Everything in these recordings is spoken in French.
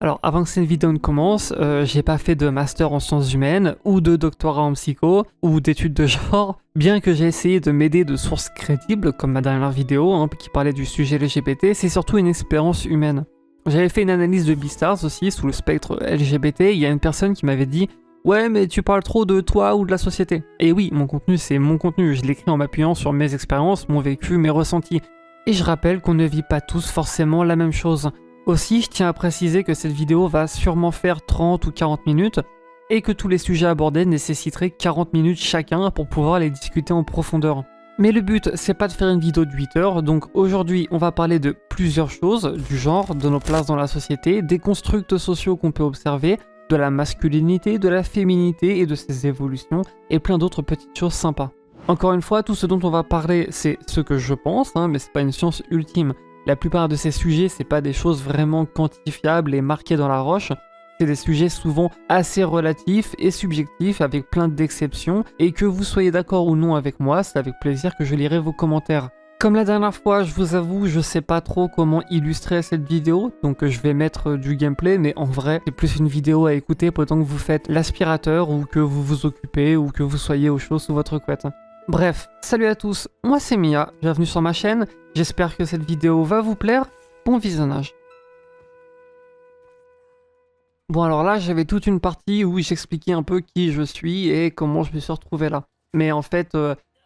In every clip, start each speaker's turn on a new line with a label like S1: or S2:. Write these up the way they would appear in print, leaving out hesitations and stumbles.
S1: Alors, avant que cette vidéo ne commence, j'ai pas fait de master en sciences humaines, ou de doctorat en psycho, ou d'études de genre, bien que j'ai essayé de m'aider de sources crédibles, comme ma dernière vidéo, qui parlait du sujet LGBT, c'est surtout une expérience humaine. J'avais fait une analyse de Beastars aussi, sous le spectre LGBT, il y a une personne qui m'avait dit « Ouais, mais tu parles trop de toi ou de la société ». Et oui, mon contenu, c'est mon contenu, je l'écris en m'appuyant sur mes expériences, mon vécu, mes ressentis. Et je rappelle qu'on ne vit pas tous forcément la même chose. Aussi, je tiens à préciser que cette vidéo va sûrement faire 30 ou 40 minutes et que tous les sujets abordés nécessiteraient 40 minutes chacun pour pouvoir les discuter en profondeur. Mais le but, c'est pas de faire une vidéo de 8 heures, donc aujourd'hui on va parler de plusieurs choses, du genre, de nos places dans la société, des constructs sociaux qu'on peut observer, de la masculinité, de la féminité et de ses évolutions, et plein d'autres petites choses sympas. Encore une fois, tout ce dont on va parler, c'est ce que je pense, mais c'est pas une science ultime. La plupart de ces sujets, c'est pas des choses vraiment quantifiables et marquées dans la roche, c'est des sujets souvent assez relatifs et subjectifs avec plein d'exceptions, et que vous soyez d'accord ou non avec moi, c'est avec plaisir que je lirai vos commentaires. Comme la dernière fois, je vous avoue, je sais pas trop comment illustrer cette vidéo, donc je vais mettre du gameplay, mais en vrai, c'est plus une vidéo à écouter pendant que vous faites l'aspirateur, ou que vous vous occupez, ou que vous soyez au chaud sous votre couette. Bref, salut à tous, moi c'est Mia, bienvenue sur ma chaîne, j'espère que cette vidéo va vous plaire, bon visionnage. Bon alors là j'avais toute une partie où j'expliquais un peu qui je suis et comment je me suis retrouvé là. Mais en fait,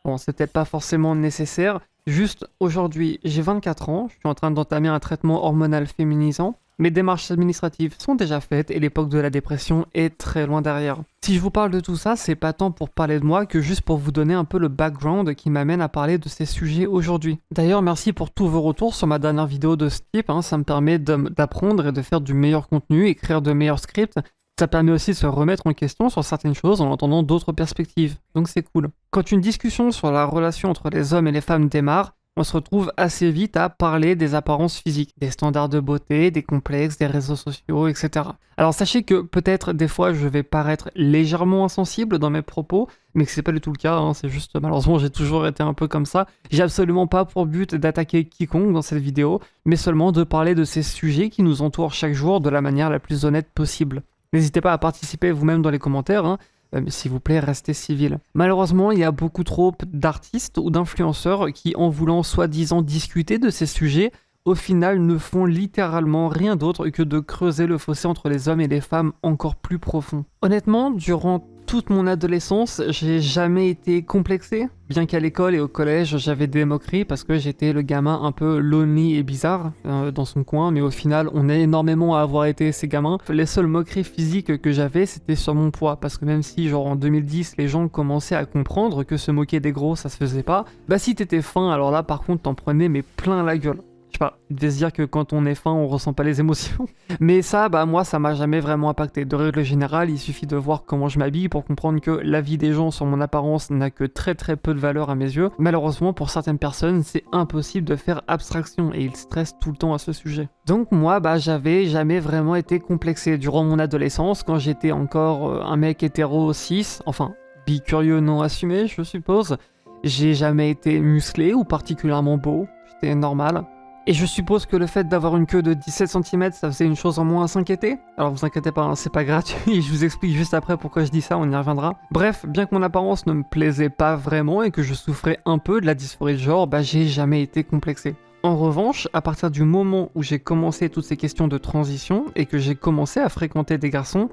S1: bon c'est peut-être pas forcément nécessaire, juste aujourd'hui j'ai 24 ans, je suis en train d'entamer un traitement hormonal féminisant. Mes démarches administratives sont déjà faites et l'époque de la dépression est très loin derrière. Si je vous parle de tout ça, c'est pas tant pour parler de moi que juste pour vous donner un peu le background qui m'amène à parler de ces sujets aujourd'hui. D'ailleurs, merci pour tous vos retours sur ma dernière vidéo de ce type, ça me permet d'apprendre et de faire du meilleur contenu, écrire de meilleurs scripts. Ça permet aussi de se remettre en question sur certaines choses en entendant d'autres perspectives, donc c'est cool. Quand une discussion sur la relation entre les hommes et les femmes démarre, on se retrouve assez vite à parler des apparences physiques, des standards de beauté, des complexes, des réseaux sociaux, etc. Alors sachez que peut-être des fois je vais paraître légèrement insensible dans mes propos, mais que c'est pas du tout le cas, c'est juste malheureusement j'ai toujours été un peu comme ça. J'ai absolument pas pour but d'attaquer quiconque dans cette vidéo, mais seulement de parler de ces sujets qui nous entourent chaque jour de la manière la plus honnête possible. N'hésitez pas à participer vous-même dans les commentaires, mais s'il vous plaît, restez civil. Malheureusement, il y a beaucoup trop d'artistes ou d'influenceurs qui, en voulant soi-disant discuter de ces sujets, au final ne font littéralement rien d'autre que de creuser le fossé entre les hommes et les femmes encore plus profond. Honnêtement, durant toute mon adolescence, j'ai jamais été complexé, bien qu'à l'école et au collège, j'avais des moqueries parce que j'étais le gamin un peu lonely et bizarre dans son coin, mais au final, on est énormément à avoir été ces gamins. Les seules moqueries physiques que j'avais, c'était sur mon poids, parce que même si, genre en 2010, les gens commençaient à comprendre que se moquer des gros, ça se faisait pas, bah si t'étais fin, alors là, par contre, t'en prenais mais plein la gueule. Je sais pas, il devait se dire que quand on est fin, on ressent pas les émotions. Mais ça, moi, ça m'a jamais vraiment impacté. De règle générale, il suffit de voir comment je m'habille pour comprendre que l'avis des gens sur mon apparence n'a que très peu de valeur à mes yeux. Malheureusement, pour certaines personnes, c'est impossible de faire abstraction et ils stressent tout le temps à ce sujet. Donc moi, j'avais jamais vraiment été complexé durant mon adolescence, quand j'étais encore un mec hétéro 6, enfin, bicurieux non assumé, je suppose. J'ai jamais été musclé ou particulièrement beau, j'étais normal. Et je suppose que le fait d'avoir une queue de 17 cm, ça faisait une chose en moins à s'inquiéter. Alors vous inquiétez pas, c'est pas gratuit, je vous explique juste après pourquoi je dis ça, on y reviendra. Bref, bien que mon apparence ne me plaisait pas vraiment et que je souffrais un peu de la dysphorie de genre, j'ai jamais été complexé. En revanche, à partir du moment où j'ai commencé toutes ces questions de transition et que j'ai commencé à fréquenter des garçons,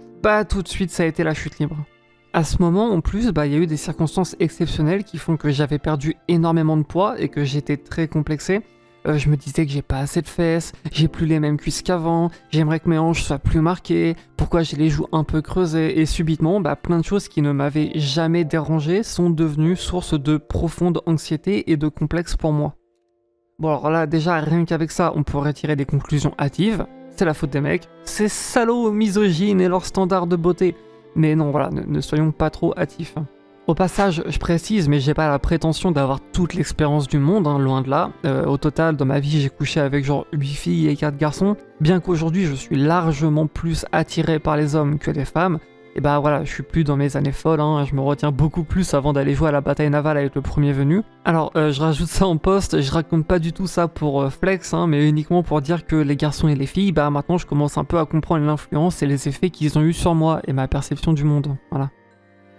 S1: tout de suite ça a été la chute libre. À ce moment, en plus, il y a eu des circonstances exceptionnelles qui font que j'avais perdu énormément de poids et que j'étais très complexé. Je me disais que j'ai pas assez de fesses, j'ai plus les mêmes cuisses qu'avant, j'aimerais que mes hanches soient plus marquées, pourquoi j'ai les joues un peu creusées, et subitement, plein de choses qui ne m'avaient jamais dérangé sont devenues source de profonde anxiété et de complexe pour moi. Bon alors là, déjà, rien qu'avec ça, on pourrait tirer des conclusions hâtives, c'est la faute des mecs, ces salauds misogynes et leurs standards de beauté. Mais non, voilà, ne soyons pas trop hâtifs. Au passage, je précise, mais j'ai pas la prétention d'avoir toute l'expérience du monde, loin de là. Au total, dans ma vie, j'ai couché avec genre 8 filles et 4 garçons. Bien qu'aujourd'hui, je suis largement plus attiré par les hommes que les femmes, et bah voilà, je suis plus dans mes années folles, hein, je me retiens beaucoup plus avant d'aller jouer à la bataille navale avec le premier venu. Alors, je rajoute ça en post, je raconte pas du tout ça pour flex, hein, mais uniquement pour dire que les garçons et les filles, bah maintenant je commence un peu à comprendre l'influence et les effets qu'ils ont eu sur moi et ma perception du monde, voilà.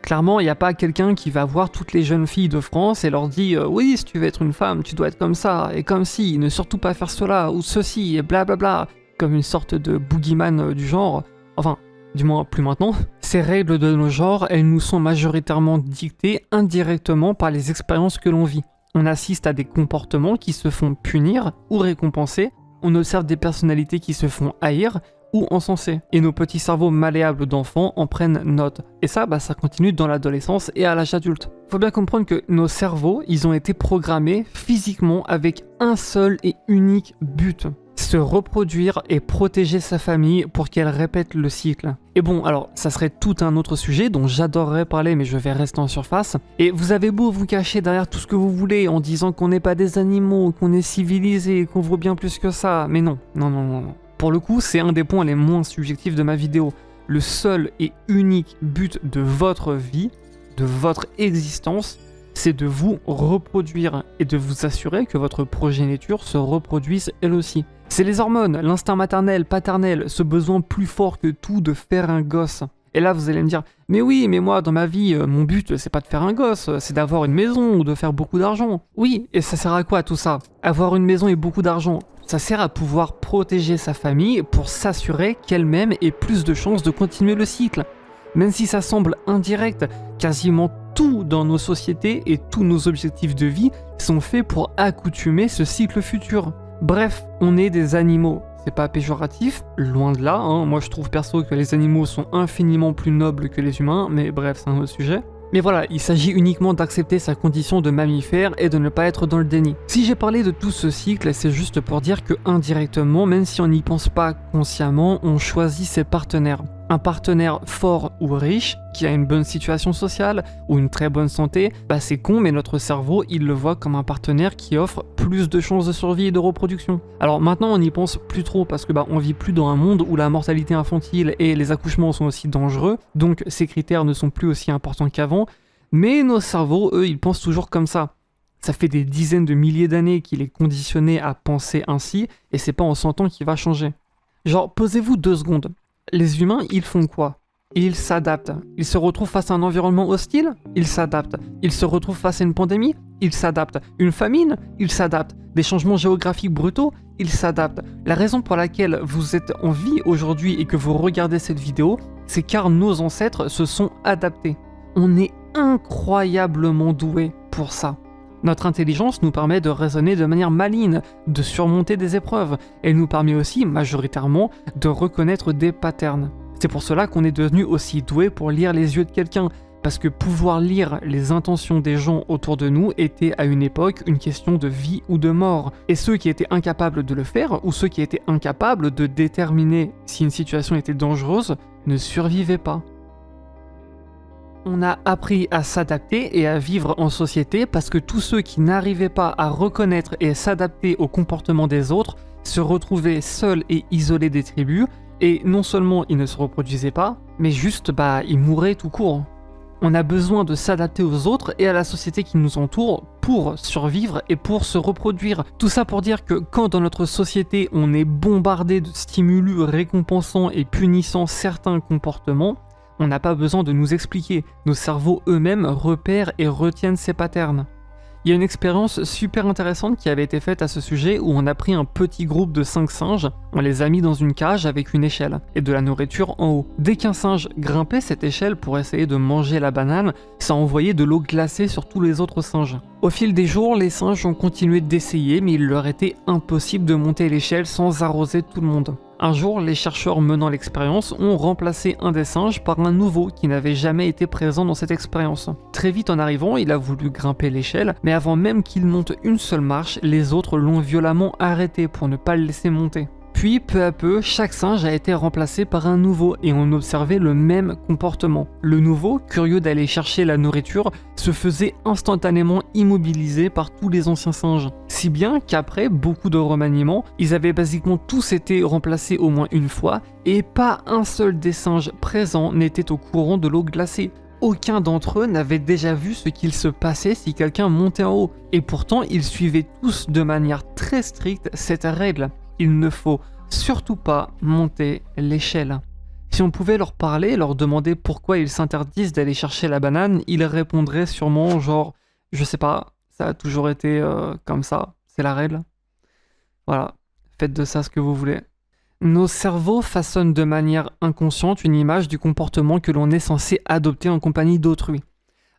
S1: Clairement, il n'y a pas quelqu'un qui va voir toutes les jeunes filles de France et leur dit oui, si tu veux être une femme, tu dois être comme ça, et comme si, ne surtout pas faire cela, ou ceci, et blablabla, comme une sorte de boogeyman du genre, enfin, du moins plus maintenant. Ces règles de nos genres, elles nous sont majoritairement dictées indirectement par les expériences que l'on vit. On assiste à des comportements qui se font punir ou récompenser, on observe des personnalités qui se font haïr, ou encensés. Et nos petits cerveaux malléables d'enfants en prennent note. Et ça, bah, ça continue dans l'adolescence et à l'âge adulte. Faut bien comprendre que nos cerveaux, ils ont été programmés physiquement avec un seul et unique but. Se reproduire et protéger sa famille pour qu'elle répète le cycle. Et bon, alors, ça serait tout un autre sujet dont j'adorerais parler, mais je vais rester en surface. Et vous avez beau vous cacher derrière tout ce que vous voulez en disant qu'on n'est pas des animaux, qu'on est civilisé, qu'on vaut bien plus que ça, mais non, non, non, non, non. Pour le coup, c'est un des points les moins subjectifs de ma vidéo. Le seul et unique but de votre vie, de votre existence, c'est de vous reproduire et de vous assurer que votre progéniture se reproduise elle aussi. C'est les hormones, l'instinct maternel, paternel, ce besoin plus fort que tout de faire un gosse. Et là, vous allez me dire, mais oui, mais moi, dans ma vie, mon but, c'est pas de faire un gosse, c'est d'avoir une maison ou de faire beaucoup d'argent. Oui, et ça sert à quoi tout ça? Avoir une maison et beaucoup d'argent, ça sert à pouvoir protéger sa famille pour s'assurer qu'elle-même ait plus de chances de continuer le cycle. Même si ça semble indirect, quasiment tout dans nos sociétés et tous nos objectifs de vie sont faits pour accoutumer ce cycle futur. Bref, on est des animaux. C'est pas péjoratif, loin de là, hein. Moi je trouve perso que les animaux sont infiniment plus nobles que les humains, mais bref, c'est un autre sujet. Mais voilà, il s'agit uniquement d'accepter sa condition de mammifère et de ne pas être dans le déni. Si j'ai parlé de tout ce cycle, c'est juste pour dire que indirectement, même si on n'y pense pas consciemment, on choisit ses partenaires. Un partenaire fort ou riche, qui a une bonne situation sociale ou une très bonne santé, bah c'est con, mais notre cerveau, il le voit comme un partenaire qui offre plus de chances de survie et de reproduction. Alors maintenant, on n'y pense plus trop parce que on vit plus dans un monde où la mortalité infantile et les accouchements sont aussi dangereux, donc ces critères ne sont plus aussi importants qu'avant, mais nos cerveaux, eux, ils pensent toujours comme ça. Ça fait des dizaines de milliers d'années qu'il est conditionné à penser ainsi, et c'est pas en 100 ans qu'il va changer. Genre, posez-vous 2 secondes. Les humains, ils font quoi? Ils s'adaptent. Ils se retrouvent face à un environnement hostile? Ils s'adaptent. Ils se retrouvent face à une pandémie? Ils s'adaptent. Une famine? Ils s'adaptent. Des changements géographiques brutaux? Ils s'adaptent. La raison pour laquelle vous êtes en vie aujourd'hui et que vous regardez cette vidéo, c'est car nos ancêtres se sont adaptés. On est incroyablement doués pour ça. Notre intelligence nous permet de raisonner de manière maligne, de surmonter des épreuves. Elle nous permet aussi, majoritairement, de reconnaître des patterns. C'est pour cela qu'on est devenu aussi doué pour lire les yeux de quelqu'un, parce que pouvoir lire les intentions des gens autour de nous était à une époque une question de vie ou de mort. Et ceux qui étaient incapables de le faire, ou ceux qui étaient incapables de déterminer si une situation était dangereuse, ne survivaient pas. On a appris à s'adapter et à vivre en société parce que tous ceux qui n'arrivaient pas à reconnaître et s'adapter au comportement des autres se retrouvaient seuls et isolés des tribus, et non seulement ils ne se reproduisaient pas, mais juste ils mouraient tout court. On a besoin de s'adapter aux autres et à la société qui nous entoure pour survivre et pour se reproduire. Tout ça pour dire que quand dans notre société on est bombardé de stimulus récompensant et punissant certains comportements, on n'a pas besoin de nous expliquer, nos cerveaux eux-mêmes repèrent et retiennent ces patterns. Il y a une expérience super intéressante qui avait été faite à ce sujet où on a pris un petit groupe de 5 singes, on les a mis dans une cage avec une échelle et de la nourriture en haut. Dès qu'un singe grimpait cette échelle pour essayer de manger la banane, ça envoyait de l'eau glacée sur tous les autres singes. Au fil des jours, les singes ont continué d'essayer, mais il leur était impossible de monter l'échelle sans arroser tout le monde. Un jour, les chercheurs menant l'expérience ont remplacé un des singes par un nouveau qui n'avait jamais été présent dans cette expérience. Très vite en arrivant, il a voulu grimper l'échelle, mais avant même qu'il monte une seule marche, les autres l'ont violemment arrêté pour ne pas le laisser monter. Puis, peu à peu, chaque singe a été remplacé par un nouveau et on observait le même comportement. Le nouveau, curieux d'aller chercher la nourriture, se faisait instantanément immobiliser par tous les anciens singes. Si bien qu'après beaucoup de remaniements, ils avaient basiquement tous été remplacés au moins une fois et pas un seul des singes présents n'était au courant de l'eau glacée. Aucun d'entre eux n'avait déjà vu ce qu'il se passait si quelqu'un montait en haut. Et pourtant, ils suivaient tous de manière très stricte cette règle. Il ne faut surtout pas monter l'échelle. Si on pouvait leur parler, leur demander pourquoi ils s'interdisent d'aller chercher la banane, ils répondraient sûrement genre « je sais pas, ça a toujours été comme ça, c'est la règle. Voilà, faites de ça ce que vous voulez ». Nos cerveaux façonnent de manière inconsciente une image du comportement que l'on est censé adopter en compagnie d'autrui.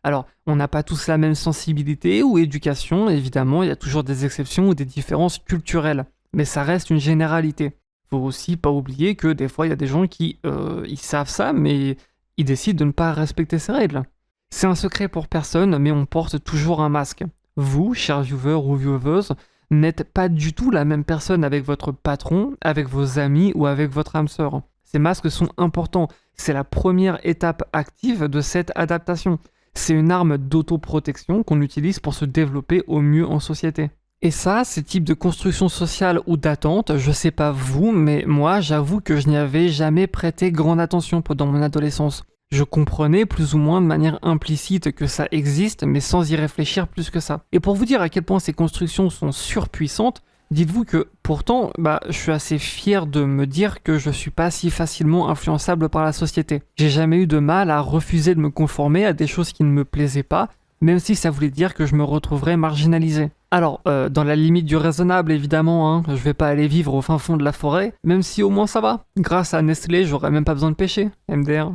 S1: Alors, on n'a pas tous la même sensibilité ou éducation, évidemment, il y a toujours des exceptions ou des différences culturelles. Mais ça reste une généralité. Faut aussi pas oublier que des fois il y a des gens qui ils savent ça, mais ils décident de ne pas respecter ces règles. C'est un secret pour personne, mais on porte toujours un masque. Vous, chers viewers ou vieweuses, n'êtes pas du tout la même personne avec votre patron, avec vos amis ou avec votre âme sœur. Ces masques sont importants. C'est la première étape active de cette adaptation. C'est une arme d'autoprotection qu'on utilise pour se développer au mieux en société. Et ça, ces types de construction sociale ou d'attente, je sais pas vous, mais moi, j'avoue que je n'y avais jamais prêté grande attention pendant mon adolescence. Je comprenais plus ou moins de manière implicite que ça existe, mais sans y réfléchir plus que ça. Et pour vous dire à quel point ces constructions sont surpuissantes, dites-vous que pourtant, je suis assez fier de me dire que je suis pas si facilement influençable par la société. J'ai jamais eu de mal à refuser de me conformer à des choses qui ne me plaisaient pas, même si ça voulait dire que je me retrouverais marginalisé. Alors, dans la limite du raisonnable évidemment, je vais pas aller vivre au fin fond de la forêt, même si au moins ça va. Grâce à Nestlé, j'aurais même pas besoin de pêcher, MDR.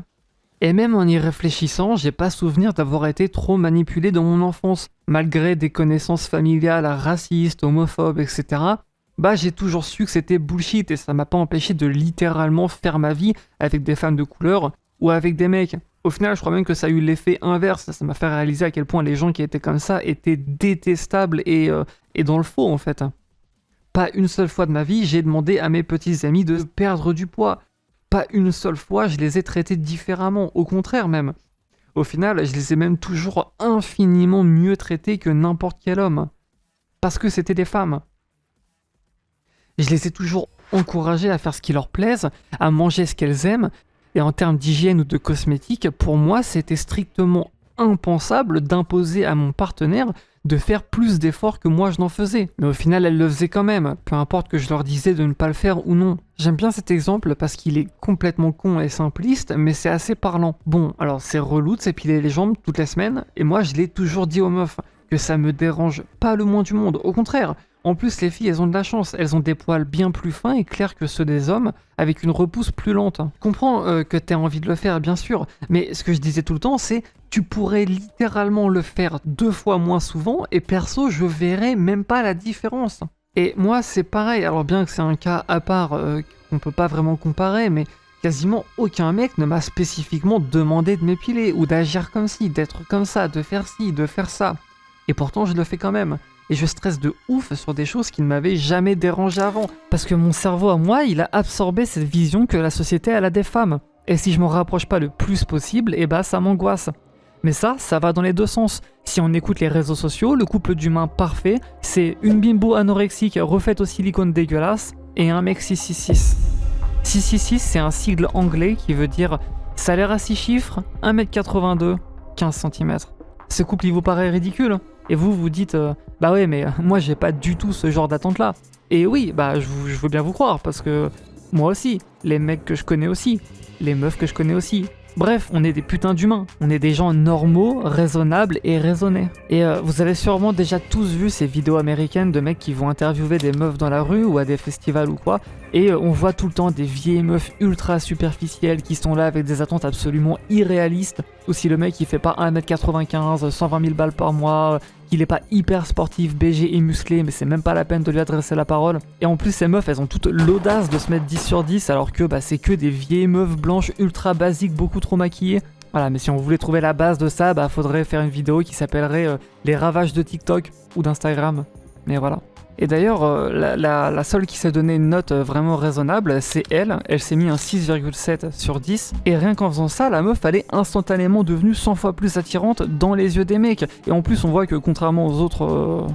S1: Et même en y réfléchissant, j'ai pas souvenir d'avoir été trop manipulé dans mon enfance. Malgré des connaissances familiales racistes, homophobes, etc., j'ai toujours su que c'était bullshit et ça m'a pas empêché de littéralement faire ma vie avec des femmes de couleur ou avec des mecs. Au final, je crois même que ça a eu l'effet inverse. Ça m'a fait réaliser à quel point les gens qui étaient comme ça étaient détestables et dans le faux, en fait. Pas une seule fois de ma vie, j'ai demandé à mes petits amis de perdre du poids. Pas une seule fois, je les ai traités différemment. Au contraire, même. Au final, je les ai même toujours infiniment mieux traités que n'importe quel homme. Parce que c'était des femmes. Je les ai toujours encouragés à faire ce qui leur plaise, à manger ce qu'elles aiment. Et en termes d'hygiène ou de cosmétique, pour moi, c'était strictement impensable d'imposer à mon partenaire de faire plus d'efforts que moi je n'en faisais. Mais au final, elle le faisait quand même, peu importe que je leur disais de ne pas le faire ou non. J'aime bien cet exemple parce qu'il est complètement con et simpliste, mais c'est assez parlant. Bon, alors c'est relou de s'épiler les jambes toutes les semaines, et moi je l'ai toujours dit aux meufs, que ça me dérange pas le moins du monde, au contraire. En plus, les filles, elles ont de la chance. Elles ont des poils bien plus fins et clairs que ceux des hommes, avec une repousse plus lente. Je comprends que t'aies envie de le faire, bien sûr, mais ce que je disais tout le temps, c'est tu pourrais littéralement le faire 2 fois moins souvent, et perso, je verrais même pas la différence. Et moi, c'est pareil. Alors bien que c'est un cas à part, qu'on peut pas vraiment comparer, mais quasiment aucun mec ne m'a spécifiquement demandé de m'épiler, ou d'agir comme ci, d'être comme ça, de faire ci, de faire ça. Et pourtant, je le fais quand même. Et je stresse de ouf sur des choses qui ne m'avaient jamais dérangé avant. Parce que mon cerveau à moi, il a absorbé cette vision que la société elle a des femmes. Et si je m'en rapproche pas le plus possible, ça m'angoisse. Mais ça va dans les deux sens. Si on écoute les réseaux sociaux, le couple d'humains parfait, c'est une bimbo anorexique refaite au silicone dégueulasse et un mec 666. 666, c'est un sigle anglais qui veut dire salaire à 6 chiffres, 1m82, 15 cm. Ce couple, il vous paraît ridicule ? Et vous, vous dites, ouais, mais moi, j'ai pas du tout ce genre d'attente-là. Et oui, je veux bien vous croire, parce que moi aussi, les mecs que je connais aussi, les meufs que je connais aussi. Bref, on est des putains d'humains. On est des gens normaux, raisonnables et raisonnés. Et vous avez sûrement déjà tous vu ces vidéos américaines de mecs qui vont interviewer des meufs dans la rue ou à des festivals ou quoi. Et on voit tout le temps des vieilles meufs ultra superficielles qui sont là avec des attentes absolument irréalistes. Ou si le mec il fait pas 1m95, 120 000 balles par mois, qu'il est pas hyper sportif, BG et musclé, mais c'est même pas la peine de lui adresser la parole. Et en plus ces meufs elles ont toutes l'audace de se mettre 10 sur 10 alors que c'est que des vieilles meufs blanches ultra basiques, beaucoup trop maquillées. Voilà, mais si on voulait trouver la base de ça, faudrait faire une vidéo qui s'appellerait les ravages de TikTok ou d'Instagram. Mais voilà.
S2: Et d'ailleurs, la seule qui s'est donné une note vraiment raisonnable, c'est elle. Elle s'est mis un 6,7 sur 10. Et rien qu'en faisant ça, la meuf, elle est instantanément devenue 100 fois plus attirante dans les yeux des mecs. Et en plus, on voit que contrairement aux autres,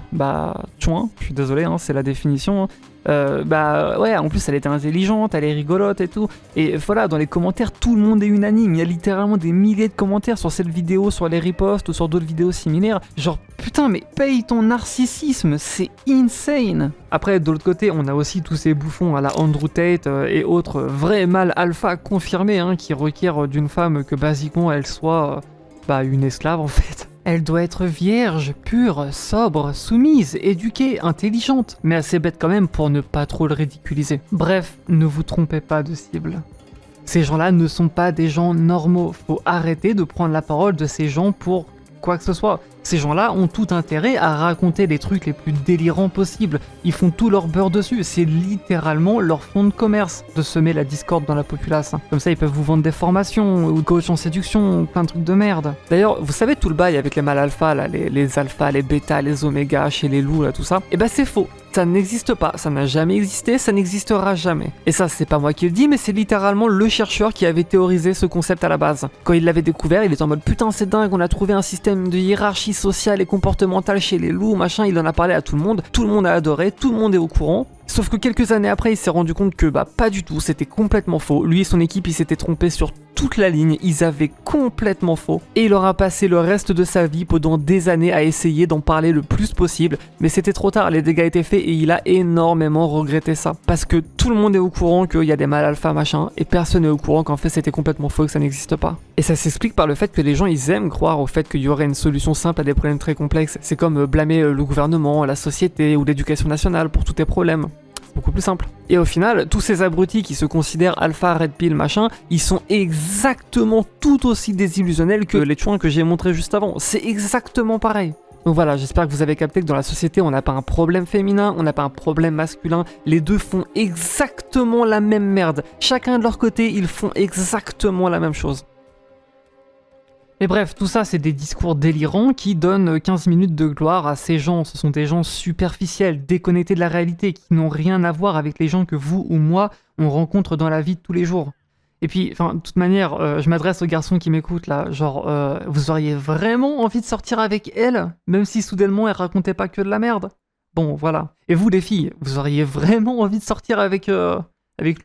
S2: chouins, je suis désolé, hein, c'est la définition, hein, ouais, en plus elle était intelligente, elle est rigolote et tout. Et voilà, dans les commentaires, tout le monde est unanime. Il y a littéralement des milliers de commentaires sur cette vidéo, sur les reposts ou sur d'autres vidéos similaires. Genre, putain, mais paye ton narcissisme, c'est insane. Après, de l'autre côté, on a aussi tous ces bouffons à la Andrew Tate et autres vrais mâles alpha confirmés, hein, qui requièrent d'une femme que basiquement elle soit une esclave en fait. Elle doit être vierge, pure, sobre, soumise, éduquée, intelligente, mais assez bête quand même pour ne pas trop le ridiculiser. Bref, ne vous trompez pas de cible. Ces gens-là ne sont pas des gens normaux. Faut arrêter de prendre la parole de ces gens pour quoi que ce soit. Ces gens-là ont tout intérêt à raconter les trucs les plus délirants possibles. Ils font tout leur beurre dessus. C'est littéralement leur fond de commerce de semer la discorde dans la populace. Comme ça, ils peuvent vous vendre des formations, ou coach en séduction, ou plein de trucs de merde. D'ailleurs, vous savez tout le bail avec les mâles alpha, là, les alphas, les bêtas, les omégas, chez les loups, là, tout ça. Eh ben, c'est faux. Ça n'existe pas, ça n'a jamais existé, ça n'existera jamais. Et ça, c'est pas moi qui le dis, mais c'est littéralement le chercheur qui avait théorisé ce concept à la base. Quand il l'avait découvert, il était en mode putain, c'est dingue, on a trouvé un système de hiérarchie sociale et comportementale chez les loups, machin, il en a parlé à tout le monde a adoré, tout le monde est au courant. Sauf que quelques années après, il s'est rendu compte que pas du tout, c'était complètement faux. Lui et son équipe, ils s'étaient trompés sur toute la ligne, ils avaient complètement faux. Et il aura passé le reste de sa vie pendant des années à essayer d'en parler le plus possible, mais c'était trop tard, les dégâts étaient faits et il a énormément regretté ça. Parce que tout le monde est au courant qu'il y a des mâles alpha machin, et personne n'est au courant qu'en fait c'était complètement faux et que ça n'existe pas. Et ça s'explique par le fait que les gens ils aiment croire au fait qu'il y aurait une solution simple à des problèmes très complexes. C'est comme blâmer le gouvernement, la société ou l'éducation nationale pour tous tes problèmes. Beaucoup plus simple. Et au final, tous ces abrutis qui se considèrent alpha, red pill, machin, ils sont exactement tout aussi désillusionnels que les chouins que j'ai montrés juste avant. C'est exactement pareil. Donc voilà, j'espère que vous avez capté que dans la société, on n'a pas un problème féminin, on n'a pas un problème masculin. Les deux font exactement la même merde. Chacun de leur côté, ils font exactement la même chose. Et bref, tout ça c'est des discours délirants qui donnent 15 minutes de gloire à ces gens. Ce sont des gens superficiels, déconnectés de la réalité, qui n'ont rien à voir avec les gens que vous ou moi on rencontre dans la vie de tous les jours. Et puis, de toute manière, je m'adresse aux garçons qui m'écoutent là, genre, vous auriez vraiment envie de sortir avec elle, même si soudainement elle racontait pas que de la merde? Bon, voilà. Et vous les filles, vous auriez vraiment envie de sortir avec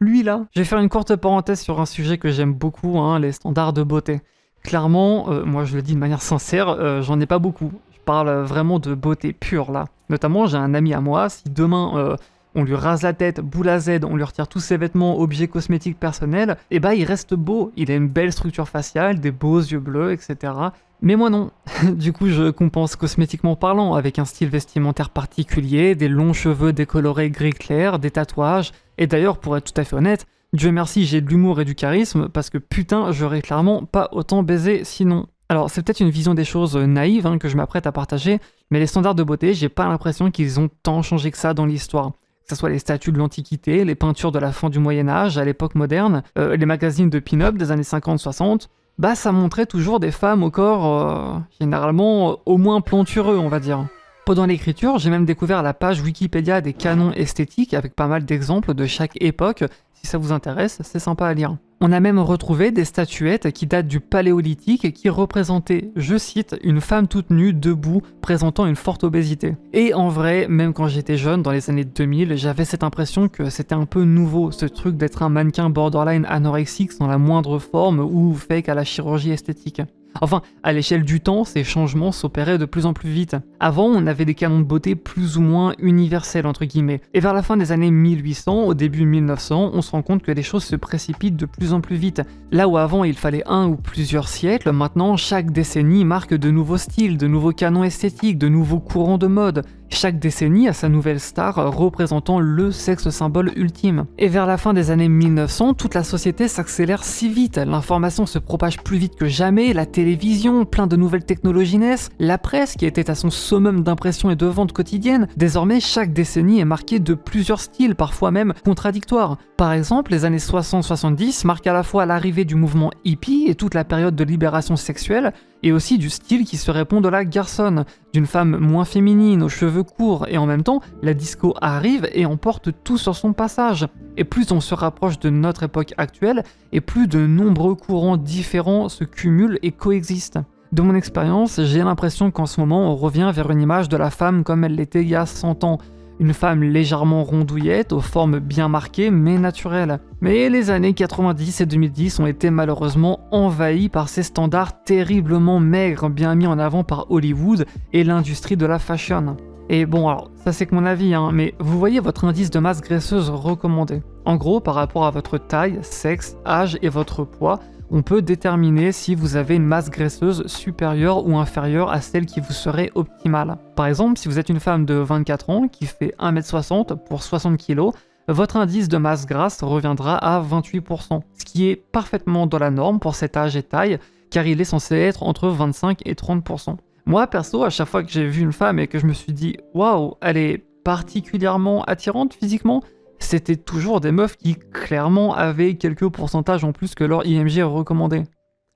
S2: lui là? Je vais faire une courte parenthèse sur un sujet que j'aime beaucoup, hein, les standards de beauté. Clairement, moi je le dis de manière sincère, j'en ai pas beaucoup. Je parle vraiment de beauté pure là. Notamment, j'ai un ami à moi, si demain on lui rase la tête, boule à Z, on lui retire tous ses vêtements, objets cosmétiques personnels, et il reste beau. Il a une belle structure faciale, des beaux yeux bleus, etc. Mais moi non. Du coup, je compense cosmétiquement parlant avec un style vestimentaire particulier, des longs cheveux décolorés gris clair, des tatouages, et d'ailleurs, pour être tout à fait honnête, Dieu merci, j'ai de l'humour et du charisme, parce que putain, j'aurais clairement pas autant baisé sinon. Alors, c'est peut-être une vision des choses naïve que je m'apprête à partager, mais les standards de beauté, j'ai pas l'impression qu'ils ont tant changé que ça dans l'histoire. Que ce soit les statues de l'Antiquité, les peintures de la fin du Moyen-Âge, à l'époque moderne, les magazines de pin-up des années 50-60, ça montrait toujours des femmes au corps généralement au moins plantureux, on va dire. Pendant l'écriture, j'ai même découvert la page Wikipédia des canons esthétiques avec pas mal d'exemples de chaque époque. Si ça vous intéresse, c'est sympa à lire. On a même retrouvé des statuettes qui datent du Paléolithique et qui représentaient, je cite, une femme toute nue, debout, présentant une forte obésité. Et en vrai, même quand j'étais jeune, dans les années 2000, j'avais cette impression que c'était un peu nouveau, ce truc d'être un mannequin borderline anorexique sans la moindre forme ou fake à la chirurgie esthétique. Enfin, à l'échelle du temps, ces changements s'opéraient de plus en plus vite. Avant, on avait des canons de beauté plus ou moins universels, entre guillemets. Et vers la fin des années 1800, au début 1900, on se rend compte que les choses se précipitent de plus en plus vite. Là où avant il fallait un ou plusieurs siècles, maintenant chaque décennie marque de nouveaux styles, de nouveaux canons esthétiques, de nouveaux courants de mode. Chaque décennie a sa nouvelle star représentant le sexe symbole ultime. Et vers la fin des années 1900, toute la société s'accélère si vite, l'information se propage plus vite que jamais, la télévision, plein de nouvelles technologies naissent, la presse qui était à son summum d'impression et de vente quotidienne. Désormais, chaque décennie est marquée de plusieurs styles, parfois même contradictoires. Par exemple, les années 60-70 marquent à la fois l'arrivée du mouvement hippie et toute la période de libération sexuelle, et aussi du style qui se répond de la garçonne, d'une femme moins féminine, aux cheveux courts, et en même temps, la disco arrive et emporte tout sur son passage. Et plus on se rapproche de notre époque actuelle, et plus de nombreux courants différents se cumulent et coexistent. De mon expérience, j'ai l'impression qu'en ce moment, on revient vers une image de la femme comme elle l'était il y a 100 ans. Une femme légèrement rondouillette, aux formes bien marquées mais naturelles. Mais les années 90 et 2010 ont été malheureusement envahies par ces standards terriblement maigres bien mis en avant par Hollywood et l'industrie de la fashion. Et bon, alors ça c'est que mon avis, mais vous voyez votre indice de masse graisseuse recommandé. En gros, par rapport à votre taille, sexe, âge et votre poids, on peut déterminer si vous avez une masse graisseuse supérieure ou inférieure à celle qui vous serait optimale. Par exemple, si vous êtes une femme de 24 ans qui fait 1m60 pour 60 kg, votre indice de masse grasse reviendra à 28%, ce qui est parfaitement dans la norme pour cet âge et taille, car il est censé être entre 25 et 30%. Moi, perso, à chaque fois que j'ai vu une femme et que je me suis dit « Waouh, elle est particulièrement attirante physiquement », c'était toujours des meufs qui clairement avaient quelques pourcentages en plus que leur IMG recommandé.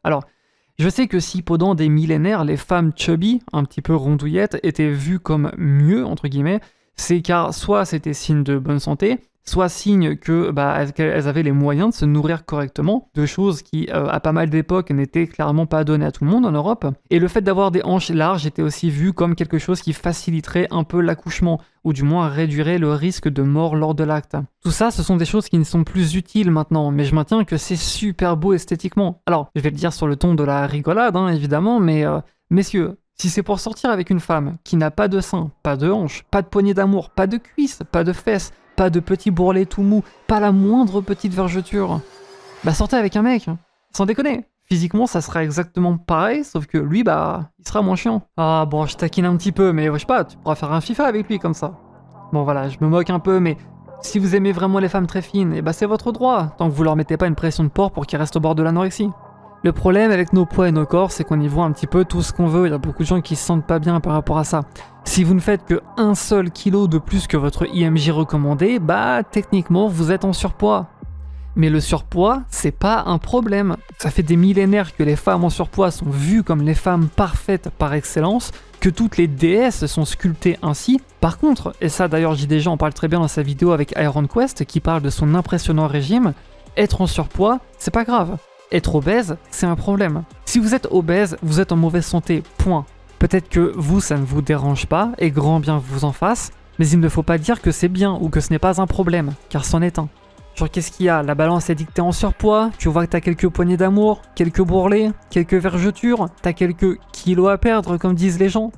S2: Alors, je sais que si pendant des millénaires, les femmes chubby, un petit peu rondouillettes, étaient vues comme mieux, entre guillemets, c'est car soit c'était signe de bonne santé, soit signe que qu'elles avaient les moyens de se nourrir correctement, deux choses qui, à pas mal d'époques, n'étaient clairement pas données à tout le monde en Europe. Et le fait d'avoir des hanches larges était aussi vu comme quelque chose qui faciliterait un peu l'accouchement, ou du moins réduirait le risque de mort lors de l'acte. Tout ça, ce sont des choses qui ne sont plus utiles maintenant, mais je maintiens que c'est super beau esthétiquement. Alors, je vais le dire sur le ton de la rigolade, évidemment, mais messieurs, si c'est pour sortir avec une femme qui n'a pas de seins, pas de hanches, pas de poignée d'amour, pas de cuisses, pas de fesses, pas de petits bourrelets tout mous, pas la moindre petite vergeture, bah sortez avec un mec, sans déconner. Physiquement, ça sera exactement pareil, sauf que lui, il sera moins chiant. Ah bon, je taquine un petit peu, mais je sais pas, tu pourras faire un FIFA avec lui comme ça. Bon voilà, je me moque un peu, mais si vous aimez vraiment les femmes très fines, c'est votre droit, tant que vous leur mettez pas une pression de porc pour qu'ils restent au bord de l'anorexie. Le problème avec nos poids et nos corps, c'est qu'on y voit un petit peu tout ce qu'on veut, il y a beaucoup de gens qui se sentent pas bien par rapport à ça. Si vous ne faites que 1 seul kilo de plus que votre IMJ recommandé, techniquement vous êtes en surpoids. Mais le surpoids, c'est pas un problème. Ça fait des millénaires que les femmes en surpoids sont vues comme les femmes parfaites par excellence, que toutes les déesses sont sculptées ainsi. Par contre, et ça d'ailleurs JDG en parle très bien dans sa vidéo avec Iron Quest qui parle de son impressionnant régime, être en surpoids, c'est pas grave. Être obèse, c'est un problème. Si vous êtes obèse, vous êtes en mauvaise santé, point. Peut-être que vous, ça ne vous dérange pas, et grand bien vous en fasse, mais il ne faut pas dire que c'est bien ou que ce n'est pas un problème, car c'en est un. Genre qu'est-ce qu'il y a? La balance est dit que t'es en surpoids, tu vois que t'as quelques poignées d'amour, quelques bourrelets, quelques vergetures, t'as quelques kilos à perdre comme disent les gens.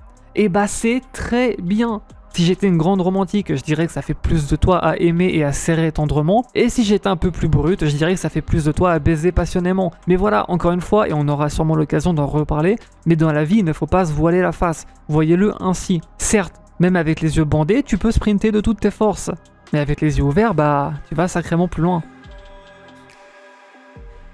S2: C'est très bien. Si j'étais une grande romantique, je dirais que ça fait plus de toi à aimer et à serrer tendrement. Et si j'étais un peu plus brute, je dirais que ça fait plus de toi à baiser passionnément. Mais voilà, encore une fois, et on aura sûrement l'occasion d'en reparler, mais dans la vie, il ne faut pas se voiler la face. Voyez-le ainsi. Certes, même avec les yeux bandés, tu peux sprinter de toutes tes forces. Mais avec les yeux ouverts, tu vas sacrément plus loin.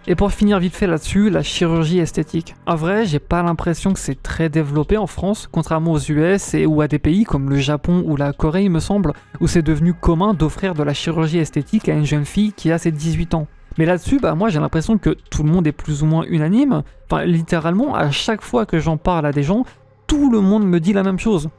S2: Et pour finir vite fait là-dessus, la chirurgie esthétique. En vrai, j'ai pas l'impression que c'est très développé en France, contrairement aux US ou à des pays comme le Japon ou la Corée, il me semble, où c'est devenu commun d'offrir de la chirurgie esthétique à une jeune fille qui a ses 18 ans. Mais là-dessus, moi j'ai l'impression que tout le monde est plus ou moins unanime. Enfin, littéralement, à chaque fois que j'en parle à des gens, tout le monde me dit la même chose.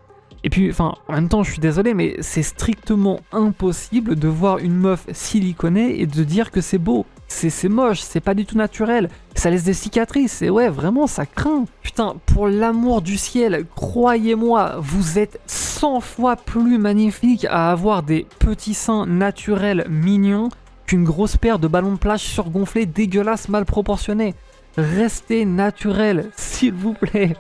S2: Et puis, en même temps, je suis désolé, mais c'est strictement impossible de voir une meuf siliconée et de dire que c'est beau. C'est moche, c'est pas du tout naturel, ça laisse des cicatrices, et ouais, vraiment, ça craint. Putain, pour l'amour du ciel, croyez-moi, vous êtes 100 fois plus magnifique à avoir des petits seins naturels mignons qu'une grosse paire de ballons de plage surgonflés dégueulasses mal proportionnés. Restez naturel, s'il vous plaît.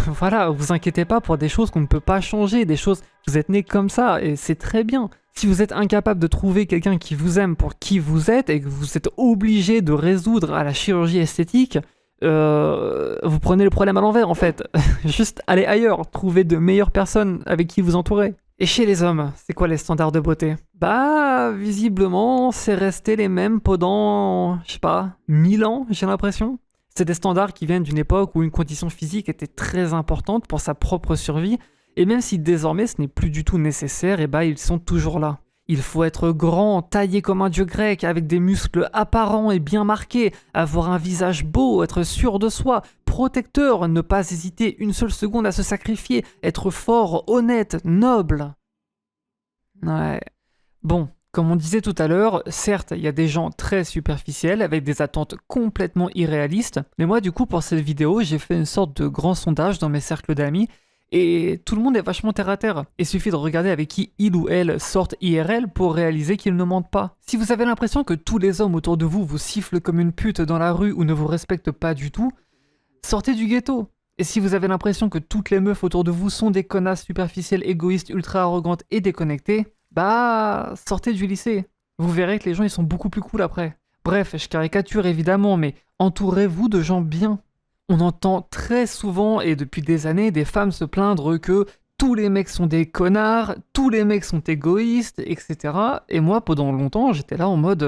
S2: Voilà, vous inquiétez pas pour des choses qu'on ne peut pas changer, des choses, vous êtes né comme ça, et c'est très bien. Si vous êtes incapable de trouver quelqu'un qui vous aime pour qui vous êtes, et que vous êtes obligé de résoudre à la chirurgie esthétique, vous prenez le problème à l'envers en fait. Juste allez ailleurs, trouvez de meilleures personnes avec qui vous entourer. Et chez les hommes, c'est quoi les standards de beauté? Visiblement, c'est resté les mêmes pendant, 1000 ans, j'ai l'impression. C'est des standards qui viennent d'une époque où une condition physique était très importante pour sa propre survie, et même si désormais ce n'est plus du tout nécessaire, ils sont toujours là. Il faut être grand, taillé comme un dieu grec, avec des muscles apparents et bien marqués, avoir un visage beau, être sûr de soi, protecteur, ne pas hésiter une seule seconde à se sacrifier, être fort, honnête, noble. Ouais. Bon, comme on disait tout à l'heure, certes, il y a des gens très superficiels avec des attentes complètement irréalistes, mais moi du coup pour cette vidéo, j'ai fait une sorte de grand sondage dans mes cercles d'amis et tout le monde est vachement terre à terre. Il suffit de regarder avec qui il ou elle sortent IRL pour réaliser qu'ils ne mentent pas. Si vous avez l'impression que tous les hommes autour de vous sifflent comme une pute dans la rue ou ne vous respectent pas du tout, sortez du ghetto. Et si vous avez l'impression que toutes les meufs autour de vous sont des connasses superficielles, égoïstes, ultra arrogantes et déconnectées, bah, sortez du lycée. Vous verrez que les gens ils sont beaucoup plus cool après. Bref, je caricature évidemment, mais entourez-vous de gens bien. On entend très souvent et depuis des années des femmes se plaindre que tous les mecs sont des connards, tous les mecs sont égoïstes, etc. Et moi, pendant longtemps, j'étais là en mode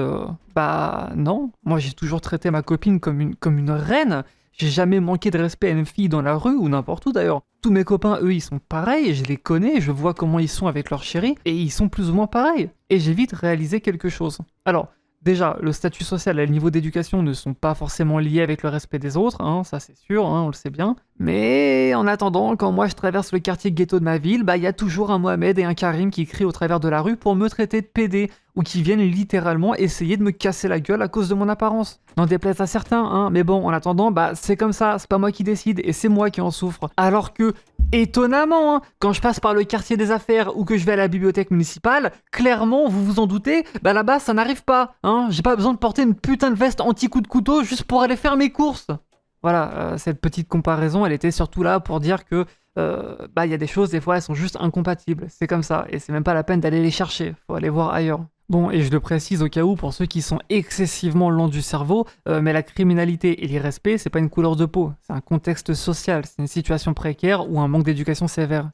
S2: bah non, moi j'ai toujours traité ma copine comme une reine. J'ai jamais manqué de respect à une fille dans la rue ou n'importe où d'ailleurs. Tous mes copains, eux, ils sont pareils, je les connais, je vois comment ils sont avec leur chérie, et ils sont plus ou moins pareils. Et j'ai vite réalisé quelque chose. Alors, déjà, le statut social et le niveau d'éducation ne sont pas forcément liés avec le respect des autres, hein, ça c'est sûr, hein, on le sait bien. Mais en attendant, quand moi je traverse le quartier ghetto de ma ville, bah il y a toujours un Mohamed et un Karim qui crient au travers de la rue pour me traiter de PD, ou qui viennent littéralement essayer de me casser la gueule à cause de mon apparence. N'en déplaise à certains, hein, mais bon, en attendant, bah c'est comme ça, c'est pas moi qui décide, et c'est moi qui en souffre. Alors que, étonnamment, hein, quand je passe par le quartier des affaires ou que je vais à la bibliothèque municipale, clairement, vous vous en doutez, bah là-bas ça n'arrive pas, hein. J'ai pas besoin de porter une putain de veste anti-coup de couteau juste pour aller faire mes courses. Voilà, cette petite comparaison, elle était surtout là pour dire que bah il y a des choses, des fois, elles sont juste incompatibles. C'est comme ça, et c'est même pas la peine d'aller les chercher, faut aller voir ailleurs. Bon, et je le précise au cas où, pour ceux qui sont excessivement lents du cerveau, mais la criminalité et l'irrespect, c'est pas une couleur de peau, c'est un contexte social, c'est une situation précaire ou un manque d'éducation sévère.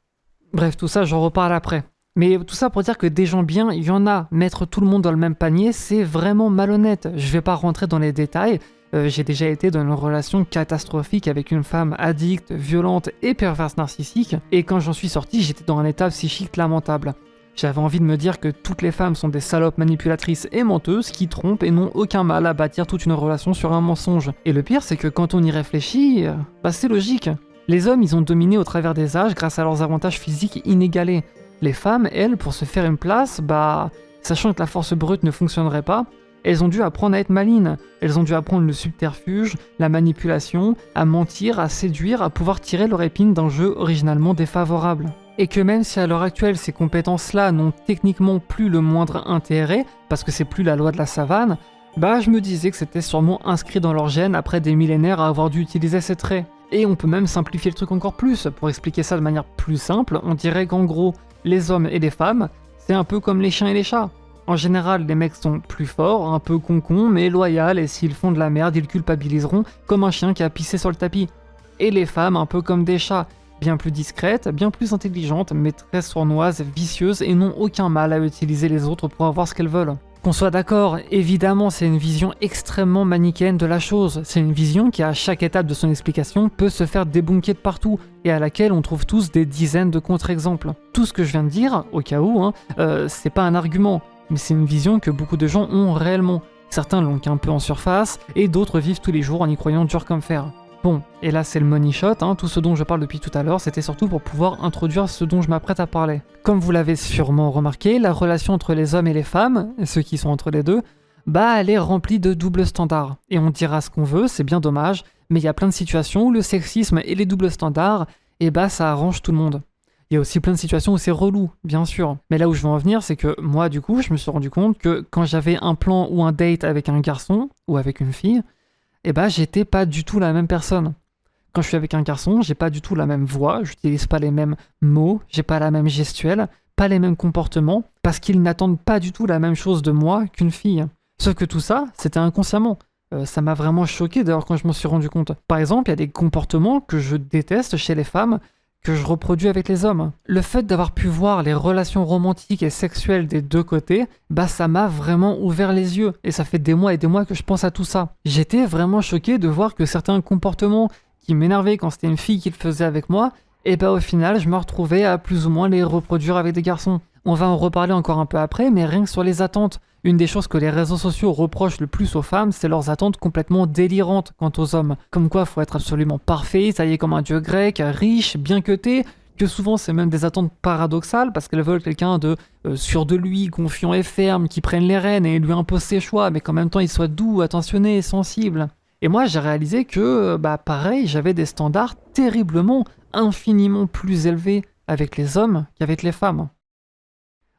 S2: Bref, tout ça, j'en reparle après. Mais tout ça pour dire que des gens bien, il y en a. Mettre tout le monde dans le même panier, c'est vraiment malhonnête. Je vais pas rentrer dans les détails. J'ai déjà été dans une relation catastrophique avec une femme addicte, violente et perverse narcissique. Et quand j'en suis sorti, j'étais dans un état psychique lamentable. J'avais envie de me dire que toutes les femmes sont des salopes manipulatrices et menteuses qui trompent et n'ont aucun mal à bâtir toute une relation sur un mensonge. Et le pire, c'est que quand on y réfléchit, bah c'est logique. Les hommes, ils ont dominé au travers des âges grâce à leurs avantages physiques inégalés. Les femmes, elles, pour se faire une place, bah, sachant que la force brute ne fonctionnerait pas, elles ont dû apprendre à être malines. Elles ont dû apprendre le subterfuge, la manipulation, à mentir, à séduire, à pouvoir tirer leur épine d'un jeu originalement défavorable. Et que même si à l'heure actuelle ces compétences-là n'ont techniquement plus le moindre intérêt, parce que c'est plus la loi de la savane, bah je me disais que c'était sûrement inscrit dans leur gène après des millénaires à avoir dû utiliser ces traits. Et on peut même simplifier le truc encore plus. Pour expliquer ça de manière plus simple, on dirait qu'en gros, les hommes et les femmes, c'est un peu comme les chiens et les chats. En général, les mecs sont plus forts, un peu concons, mais loyaux, et s'ils font de la merde, ils culpabiliseront, comme un chien qui a pissé sur le tapis. Et les femmes, un peu comme des chats, bien plus discrètes, bien plus intelligentes, mais très sournoises, vicieuses, et n'ont aucun mal à utiliser les autres pour avoir ce qu'elles veulent. Qu'on soit d'accord, évidemment, c'est une vision extrêmement manichéenne de la chose. C'est une vision qui, à chaque étape de son explication, peut se faire débunker de partout, et à laquelle on trouve tous des dizaines de contre-exemples. Tout ce que je viens de dire, au cas où, c'est pas un argument, mais c'est une vision que beaucoup de gens ont réellement. Certains l'ont qu'un peu en surface, et d'autres vivent tous les jours en y croyant dur comme fer. Bon, et là c'est le money shot, tout ce dont je parle depuis tout à l'heure, c'était surtout pour pouvoir introduire ce dont je m'apprête à parler. Comme vous l'avez sûrement remarqué, la relation entre les hommes et les femmes, et ceux qui sont entre les deux, bah elle est remplie de doubles standards. Et on dira ce qu'on veut, c'est bien dommage, mais il y a plein de situations où le sexisme et les doubles standards, et bah ça arrange tout le monde. Il y a aussi plein de situations où c'est relou, bien sûr. Mais là où je veux en venir, c'est que moi, du coup, je me suis rendu compte que quand j'avais un plan ou un date avec un garçon ou avec une fille, eh ben, j'étais pas du tout la même personne. Quand je suis avec un garçon, j'ai pas du tout la même voix, j'utilise pas les mêmes mots, j'ai pas la même gestuelle, pas les mêmes comportements, parce qu'ils n'attendent pas du tout la même chose de moi qu'une fille. Sauf que tout ça, c'était inconsciemment. Ça m'a vraiment choqué d'ailleurs quand je m'en suis rendu compte. Par exemple, il y a des comportements que je déteste chez les femmes, que je reproduis avec les hommes. Le fait d'avoir pu voir les relations romantiques et sexuelles des deux côtés, bah ça m'a vraiment ouvert les yeux. Et ça fait des mois et des mois que je pense à tout ça. J'étais vraiment choqué de voir que certains comportements qui m'énervaient quand c'était une fille qui le faisait avec moi, et bah au final je me retrouvais à plus ou moins les reproduire avec des garçons. On va en reparler encore un peu après, mais rien que sur les attentes. Une des choses que les réseaux sociaux reprochent le plus aux femmes, c'est leurs attentes complètement délirantes quant aux hommes. Comme quoi, faut être absolument parfait, taillé comme un dieu grec, riche, bien cuté, que souvent c'est même des attentes paradoxales parce qu'elles veulent quelqu'un de sûr de lui, confiant et ferme, qui prenne les rênes et lui impose ses choix, mais qu'en même temps il soit doux, attentionné et sensible. Et moi j'ai réalisé que, pareil, j'avais des standards terriblement, infiniment plus élevés avec les hommes qu'avec les femmes.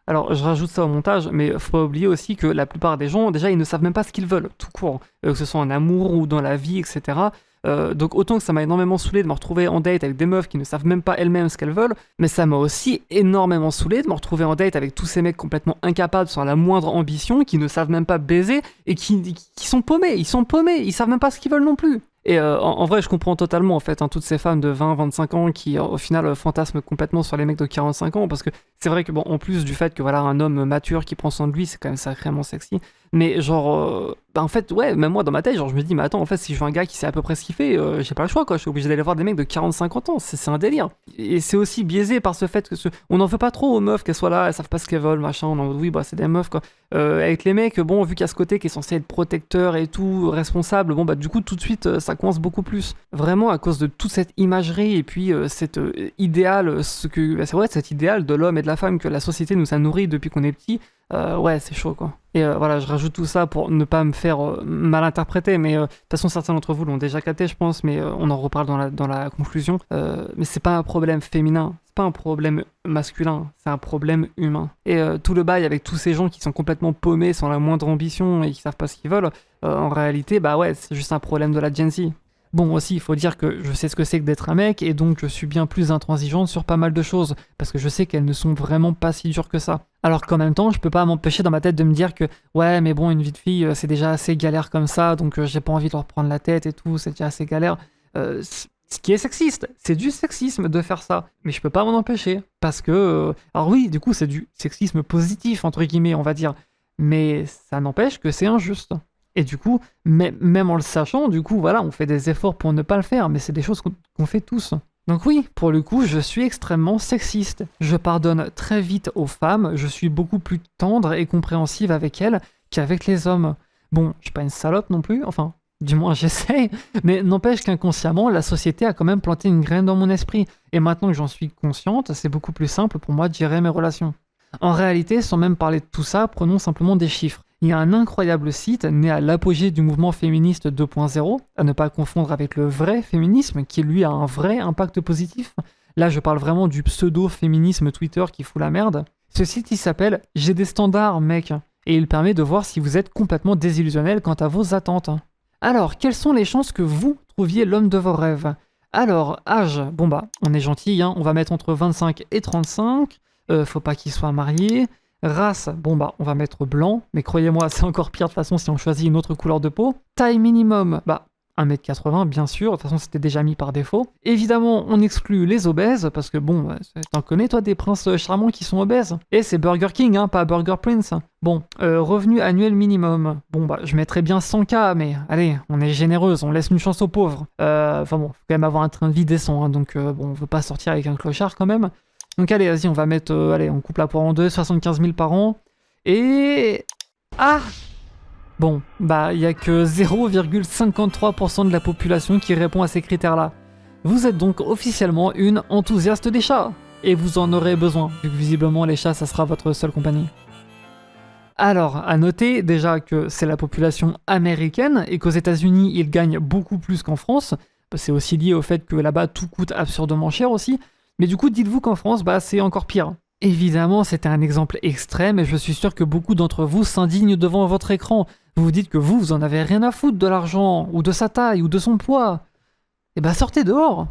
S2: Alors, je rajoute ça au montage, mais faut pas oublier aussi que la plupart des gens, déjà, ils ne savent même pas ce qu'ils veulent, tout court. Que ce soit en amour ou dans la vie, etc. Donc autant que ça m'a énormément saoulé de me retrouver en date avec des meufs qui ne savent même pas elles-mêmes ce qu'elles veulent, mais ça m'a aussi énormément saoulé de me retrouver en date avec tous ces mecs complètement incapables sans la moindre ambition, qui ne savent même pas baiser, et qui sont paumés, ils savent même pas ce qu'ils veulent non plus. Et en vrai, je comprends totalement en fait toutes ces femmes de 20-25 ans qui au final fantasment complètement sur les mecs de 45 ans, parce que c'est vrai que bon, en plus du fait que voilà un homme mature qui prend soin de lui, c'est quand même sacrément sexy. Mais genre, en fait, ouais, même moi dans ma tête, genre je me dis, mais attends, en fait, si je veux un gars qui sait à peu près ce qu'il fait, j'ai pas le choix quoi, je suis obligé d'aller voir des mecs de 40-50 ans, c'est un délire. Et c'est aussi biaisé par ce fait que on n'en veut pas trop aux meufs qu'elles soient là, elles savent pas ce qu'elles veulent, machin, on en oui, bah c'est des meufs quoi. Avec les mecs, bon, vu qu'il y a ce côté qui est censé être protecteur et tout, responsable, bon bah du coup tout de suite ça coince beaucoup plus. Vraiment à cause de toute cette imagerie et puis cet idéal, c'est vrai, cet idéal de l'homme et de la femme que la société nous a nourri depuis qu'on est petit. Ouais, c'est chaud quoi. Et voilà, je rajoute tout ça pour ne pas me faire mal interpréter, mais de toute façon certains d'entre vous l'ont déjà capté je pense, mais on en reparle dans la conclusion. Mais c'est pas un problème féminin, c'est pas un problème masculin, c'est un problème humain. Et tout le bail avec tous ces gens qui sont complètement paumés sans la moindre ambition et qui savent pas ce qu'ils veulent, en réalité, bah ouais, c'est juste un problème de la Gen Z. Bon, aussi, il faut dire que je sais ce que c'est que d'être un mec, et donc je suis bien plus intransigeante sur pas mal de choses, parce que je sais qu'elles ne sont vraiment pas si dures que ça. Alors qu'en même temps, je peux pas m'empêcher dans ma tête de me dire que, ouais, mais bon, une vie de fille, c'est déjà assez galère comme ça, donc j'ai pas envie de leur prendre la tête et tout, c'est déjà assez galère. Ce qui est sexiste, c'est du sexisme de faire ça, mais je peux pas m'en empêcher, parce que... alors oui, du coup, c'est du sexisme positif, entre guillemets, on va dire, mais ça n'empêche que c'est injuste. Et du coup, même en le sachant, du coup, voilà, on fait des efforts pour ne pas le faire, mais c'est des choses qu'on fait tous. Donc oui, pour le coup, je suis extrêmement sexiste. Je pardonne très vite aux femmes, je suis beaucoup plus tendre et compréhensive avec elles qu'avec les hommes. Bon, je suis pas une salope non plus, enfin, du moins j'essaye, mais n'empêche qu'inconsciemment, la société a quand même planté une graine dans mon esprit. Et maintenant que j'en suis consciente, c'est beaucoup plus simple pour moi de gérer mes relations. En réalité, sans même parler de tout ça, prenons simplement des chiffres. Il y a un incroyable site né à l'apogée du mouvement féministe 2.0, à ne pas confondre avec le vrai féminisme, qui lui a un vrai impact positif. Là, je parle vraiment du pseudo-féminisme Twitter qui fout la merde. Ce site, il s'appelle « J'ai des standards, mec », et il permet de voir si vous êtes complètement désillusionnel quant à vos attentes. Alors, quelles sont les chances que vous trouviez l'homme de vos rêves ? Alors, âge, bon bah, on est gentil, hein, on va mettre entre 25 et 35, faut pas qu'il soit marié. Race, bon bah on va mettre blanc, mais croyez-moi c'est encore pire de toute façon si on choisit une autre couleur de peau. Taille minimum, bah 1m80 bien sûr, de toute façon c'était déjà mis par défaut. Évidemment on exclut les obèses, parce que bon, t'en connais toi des princes charmants qui sont obèses. Et c'est Burger King, hein, pas Burger Prince. Bon, revenu annuel minimum, bon bah je mettrais bien 100K, mais allez, on est généreuse, on laisse une chance aux pauvres. Enfin bon, faut quand même avoir un train de vie décent, hein, donc bon on veut pas sortir avec un clochard quand même. Donc allez, vas-y, on va mettre... allez, on coupe la poire en deux, 75 000 par an. Et... ah ! Bon, bah, il n'y a que 0,53% de la population qui répond à ces critères-là. Vous êtes donc officiellement une enthousiaste des chats. Et vous en aurez besoin, vu que visiblement les chats, ça sera votre seule compagnie. Alors, à noter déjà que c'est la population américaine, et qu'aux États-Unis ils gagnent beaucoup plus qu'en France. C'est aussi lié au fait que là-bas, tout coûte absurdement cher aussi. Mais du coup, dites-vous qu'en France, bah, c'est encore pire. Évidemment, c'était un exemple extrême et je suis sûr que beaucoup d'entre vous s'indignent devant votre écran. Vous vous dites que vous en avez rien à foutre de l'argent, ou de sa taille, ou de son poids. Eh bah, sortez dehors.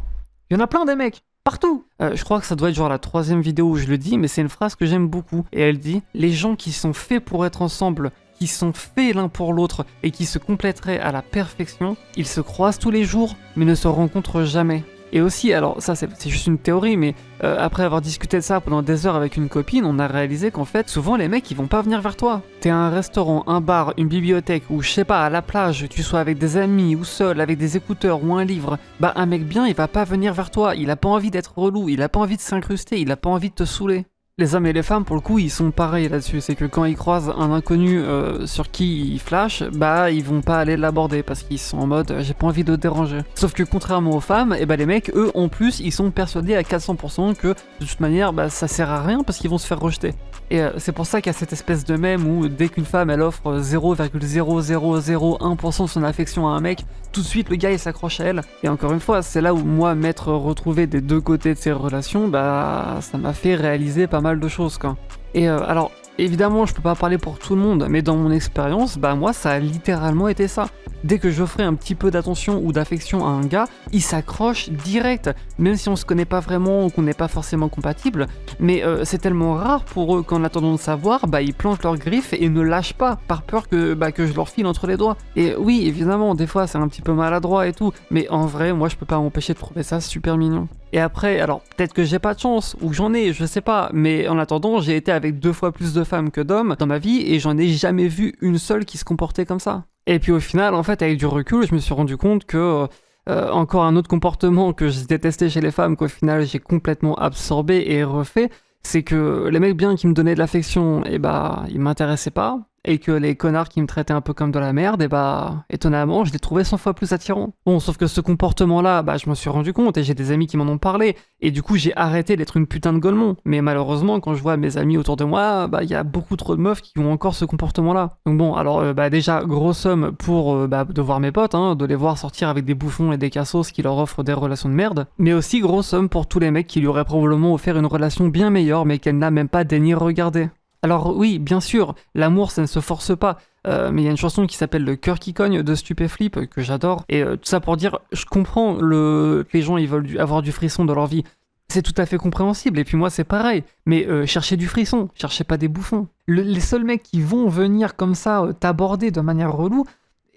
S2: Il y en a plein des mecs, partout. Je crois que ça doit être genre la 3e vidéo où je le dis, mais c'est une phrase que j'aime beaucoup. Et elle dit « Les gens qui sont faits pour être ensemble, qui sont faits l'un pour l'autre et qui se compléteraient à la perfection, ils se croisent tous les jours, mais ne se rencontrent jamais. » Et aussi, alors ça c'est juste une théorie, mais après avoir discuté de ça pendant des heures avec une copine, on a réalisé qu'en fait, souvent les mecs ils vont pas venir vers toi. T'es à un restaurant, un bar, une bibliothèque, ou je sais pas, à la plage, tu sois avec des amis, ou seul, avec des écouteurs, ou un livre, bah un mec bien il va pas venir vers toi, il a pas envie d'être relou, il a pas envie de s'incruster, il a pas envie de te saouler.
S1: Les hommes et les femmes, pour le coup, ils sont pareils là-dessus. C'est que quand ils croisent un inconnu sur qui ils flashent, bah ils vont pas aller l'aborder parce qu'ils sont en mode j'ai pas envie de le déranger. Sauf que contrairement aux femmes, et bah les mecs, eux, en plus, ils sont persuadés à 400% que de toute manière, bah ça sert à rien parce qu'ils vont se faire rejeter. Et c'est pour ça qu'il y a cette espèce de mème où dès qu'une femme elle offre 0,0001% de son affection à un mec, tout de suite le gars il s'accroche à elle. Et encore une fois, c'est là où moi, m'être retrouvé des deux côtés de ces relations, bah ça m'a fait réaliser pas mal de choses quoi. Et alors évidemment je peux pas parler pour tout le monde, mais dans mon expérience, bah moi ça a littéralement été ça. Dès que j'offrais un petit peu d'attention ou d'affection à un gars, il s'accroche direct, même si on se connaît pas vraiment ou qu'on n'est pas forcément compatible, mais c'est tellement rare pour eux qu'en attendant de savoir, bah ils plantent leurs griffes et ne lâchent pas, par peur que je leur file entre les doigts. Et oui, évidemment, des fois c'est un petit peu maladroit et tout, mais en vrai, moi je peux pas m'empêcher de trouver ça super mignon. Et après, alors peut-être que j'ai pas de chance, ou que j'en ai, je sais pas, mais en attendant, j'ai été avec 2 fois plus de femmes que d'hommes dans ma vie et j'en ai jamais vu une seule qui se comportait comme ça. Et puis au final, en fait, avec du recul, je me suis rendu compte que encore un autre comportement que je détestais chez les femmes, qu'au final j'ai complètement absorbé et refait, c'est que les mecs bien qui me donnaient de l'affection, et bah ils m'intéressaient pas, et que les connards qui me traitaient un peu comme de la merde, et bah étonnamment je les trouvais 100 fois plus attirants. Bon, sauf que ce comportement-là, bah je me suis rendu compte et j'ai des amis qui m'en ont parlé, et du coup j'ai arrêté d'être une putain de golemon. Mais malheureusement, quand je vois mes amis autour de moi, bah il y a beaucoup trop de meufs qui ont encore ce comportement-là. Donc bon, alors déjà grosse somme pour de voir mes potes, de les voir sortir avec des bouffons et des cassos qui leur offrent des relations de merde, mais aussi grosse somme pour tous les mecs qui lui auraient probablement offert une relation bien meilleure mais qu'elle n'a même pas daigné regarder. Alors oui, bien sûr, l'amour ça ne se force pas, mais il y a une chanson qui s'appelle Le cœur qui cogne de Stupéflip que j'adore, et tout ça pour dire, je comprends que les gens ils veulent avoir du frisson dans leur vie, c'est tout à fait compréhensible, et puis moi c'est pareil, mais cherchez du frisson, cherchez pas des bouffons. Les seuls mecs qui vont venir comme ça t'aborder de manière relou,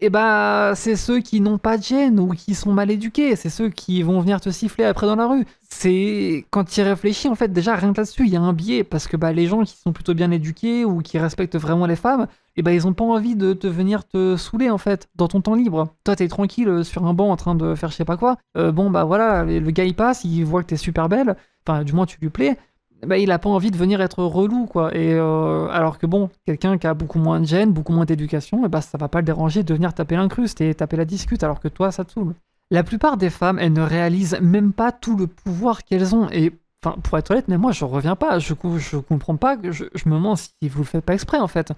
S1: et bah c'est ceux qui n'ont pas de gêne ou qui sont mal éduqués, c'est ceux qui vont venir te siffler après dans la rue. C'est quand tu y réfléchis en fait déjà rien que là-dessus il y a un biais parce que les gens qui sont plutôt bien éduqués ou qui respectent vraiment les femmes, et ils ont pas envie de te venir te saouler en fait dans ton temps libre. Toi t'es tranquille sur un banc en train de faire je sais pas quoi. Voilà, le gars il passe, il voit que t'es super belle, enfin du moins tu lui plais. Il a pas envie de venir être relou quoi, et alors que bon, quelqu'un qui a beaucoup moins de gêne, beaucoup moins d'éducation, ça va pas le déranger de venir taper l'incruste et taper la discute alors que toi ça te saoule. La plupart des femmes, elles ne réalisent même pas tout le pouvoir qu'elles ont, et enfin pour être honnête, mais moi je reviens pas, je comprends pas, je me demande si vous le faites pas exprès en fait.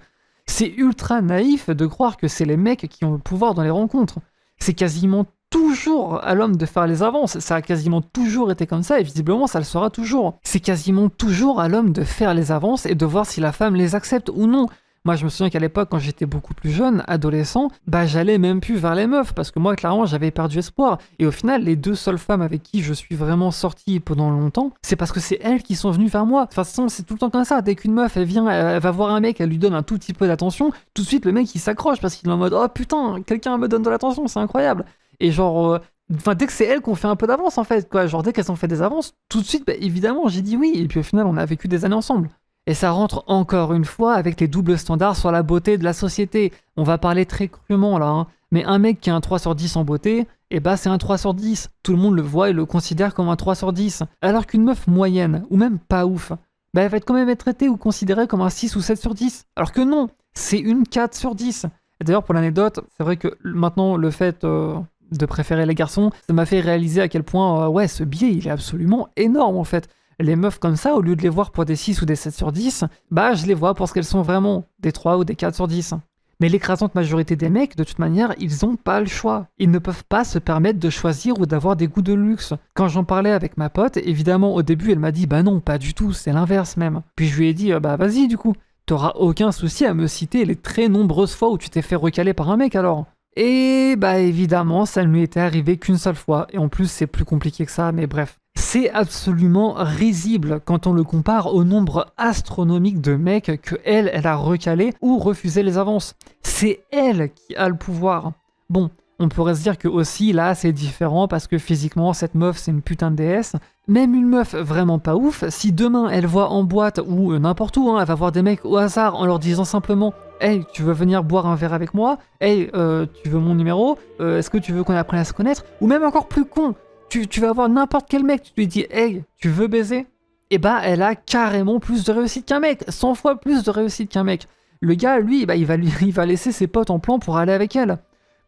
S1: C'est ultra naïf de croire que c'est les mecs qui ont le pouvoir dans les rencontres. C'est quasiment toujours à l'homme de faire les avances, ça a quasiment toujours été comme ça et visiblement ça le sera toujours. C'est quasiment toujours à l'homme de faire les avances et de voir si la femme les accepte ou non. Moi je me souviens qu'à l'époque quand j'étais beaucoup plus jeune, adolescent, j'allais même plus vers les meufs parce que moi clairement j'avais perdu espoir, et au final les 2 seules femmes avec qui je suis vraiment sorti pendant longtemps, c'est parce que c'est elles qui sont venues vers moi. De toute façon c'est tout le temps comme ça, dès qu'une meuf elle vient, elle va voir un mec, elle lui donne un tout petit peu d'attention, tout de suite le mec il s'accroche parce qu'il est en mode oh putain quelqu'un me donne de l'attention, c'est incroyable. Et genre, dès que c'est elles qu'on fait un peu d'avance en fait, quoi. Genre dès qu'elles ont fait des avances, tout de suite, évidemment, j'ai dit oui. Et puis au final, on a vécu des années ensemble. Et ça rentre encore une fois avec les doubles standards sur la beauté de la société. On va parler très crûment là, mais un mec qui a un 3 sur 10 en beauté, c'est un 3 sur 10. Tout le monde le voit et le considère comme un 3 sur 10. Alors qu'une meuf moyenne, ou même pas ouf, elle va quand même être traitée ou considérée comme un 6 ou 7 sur 10. Alors que non, c'est une 4 sur 10. Et d'ailleurs, pour l'anecdote, c'est vrai que maintenant, le fait de préférer les garçons, ça m'a fait réaliser à quel point, ce biais, il est absolument énorme en fait. Les meufs comme ça, au lieu de les voir pour des 6 ou des 7 sur 10, je les vois pour ce qu'elles sont vraiment, des 3 ou des 4 sur 10. Mais l'écrasante majorité des mecs, de toute manière, ils ont pas le choix. Ils ne peuvent pas se permettre de choisir ou d'avoir des goûts de luxe. Quand j'en parlais avec ma pote, évidemment, au début, elle m'a dit « non, pas du tout, c'est l'inverse même ». Puis je lui ai dit « vas-y du coup, t'auras aucun souci à me citer les très nombreuses fois où tu t'es fait recaler par un mec alors ». Et évidemment, ça ne lui était arrivé qu'une seule fois, et en plus c'est plus compliqué que ça, mais bref. C'est absolument risible quand on le compare au nombre astronomique de mecs que elle a recalé ou refusé les avances. C'est elle qui a le pouvoir. Bon, on pourrait se dire que aussi là c'est différent parce que physiquement cette meuf c'est une putain de déesse. Même une meuf vraiment pas ouf, si demain elle voit en boîte ou n'importe où, elle va voir des mecs au hasard en leur disant simplement « Hey, tu veux venir boire un verre avec moi ? Hey, tu veux mon numéro ? Est-ce que tu veux qu'on apprenne à se connaître ?» Ou même encore plus con, tu vas voir n'importe quel mec, tu lui dis « Hey, tu veux baiser ?»
S2: et bah elle a carrément plus de réussite qu'un mec, 100 fois plus de réussite qu'un mec. Le gars, lui, bah, il va laisser ses potes en plan pour aller avec elle.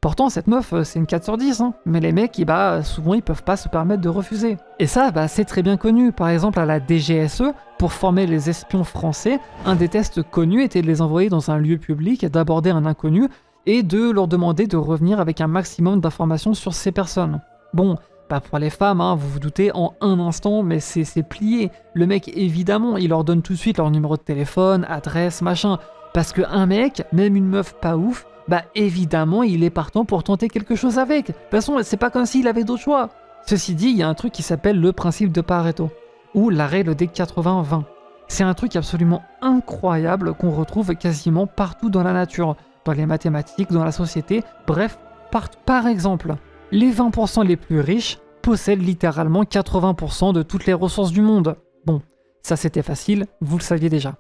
S2: Pourtant, cette meuf, c'est une 4 sur 10, hein. Mais les mecs, souvent, ils peuvent pas se permettre de refuser. Et ça, bah, c'est très bien connu. Par exemple, à la DGSE, pour former les espions français, un des tests connus était de les envoyer dans un lieu public, d'aborder un inconnu, et de leur demander de revenir avec un maximum d'informations sur ces personnes. Bon, bah pour les femmes, hein, vous vous doutez, en un instant, mais c'est plié. Le mec, évidemment, il leur donne tout de suite leur numéro de téléphone, adresse, machin. Parce qu'un mec, même une meuf pas ouf, bah évidemment, il est partant pour tenter quelque chose avec. De toute façon, c'est pas comme s'il avait d'autre choix. Ceci dit, il y a un truc qui s'appelle le principe de Pareto, ou la règle des 80-20. C'est un truc absolument incroyable qu'on retrouve quasiment partout dans la nature, dans les mathématiques, dans la société, bref, partout. Par exemple, les 20% les plus riches possèdent littéralement 80% de toutes les ressources du monde. Bon, ça c'était facile, vous le saviez déjà.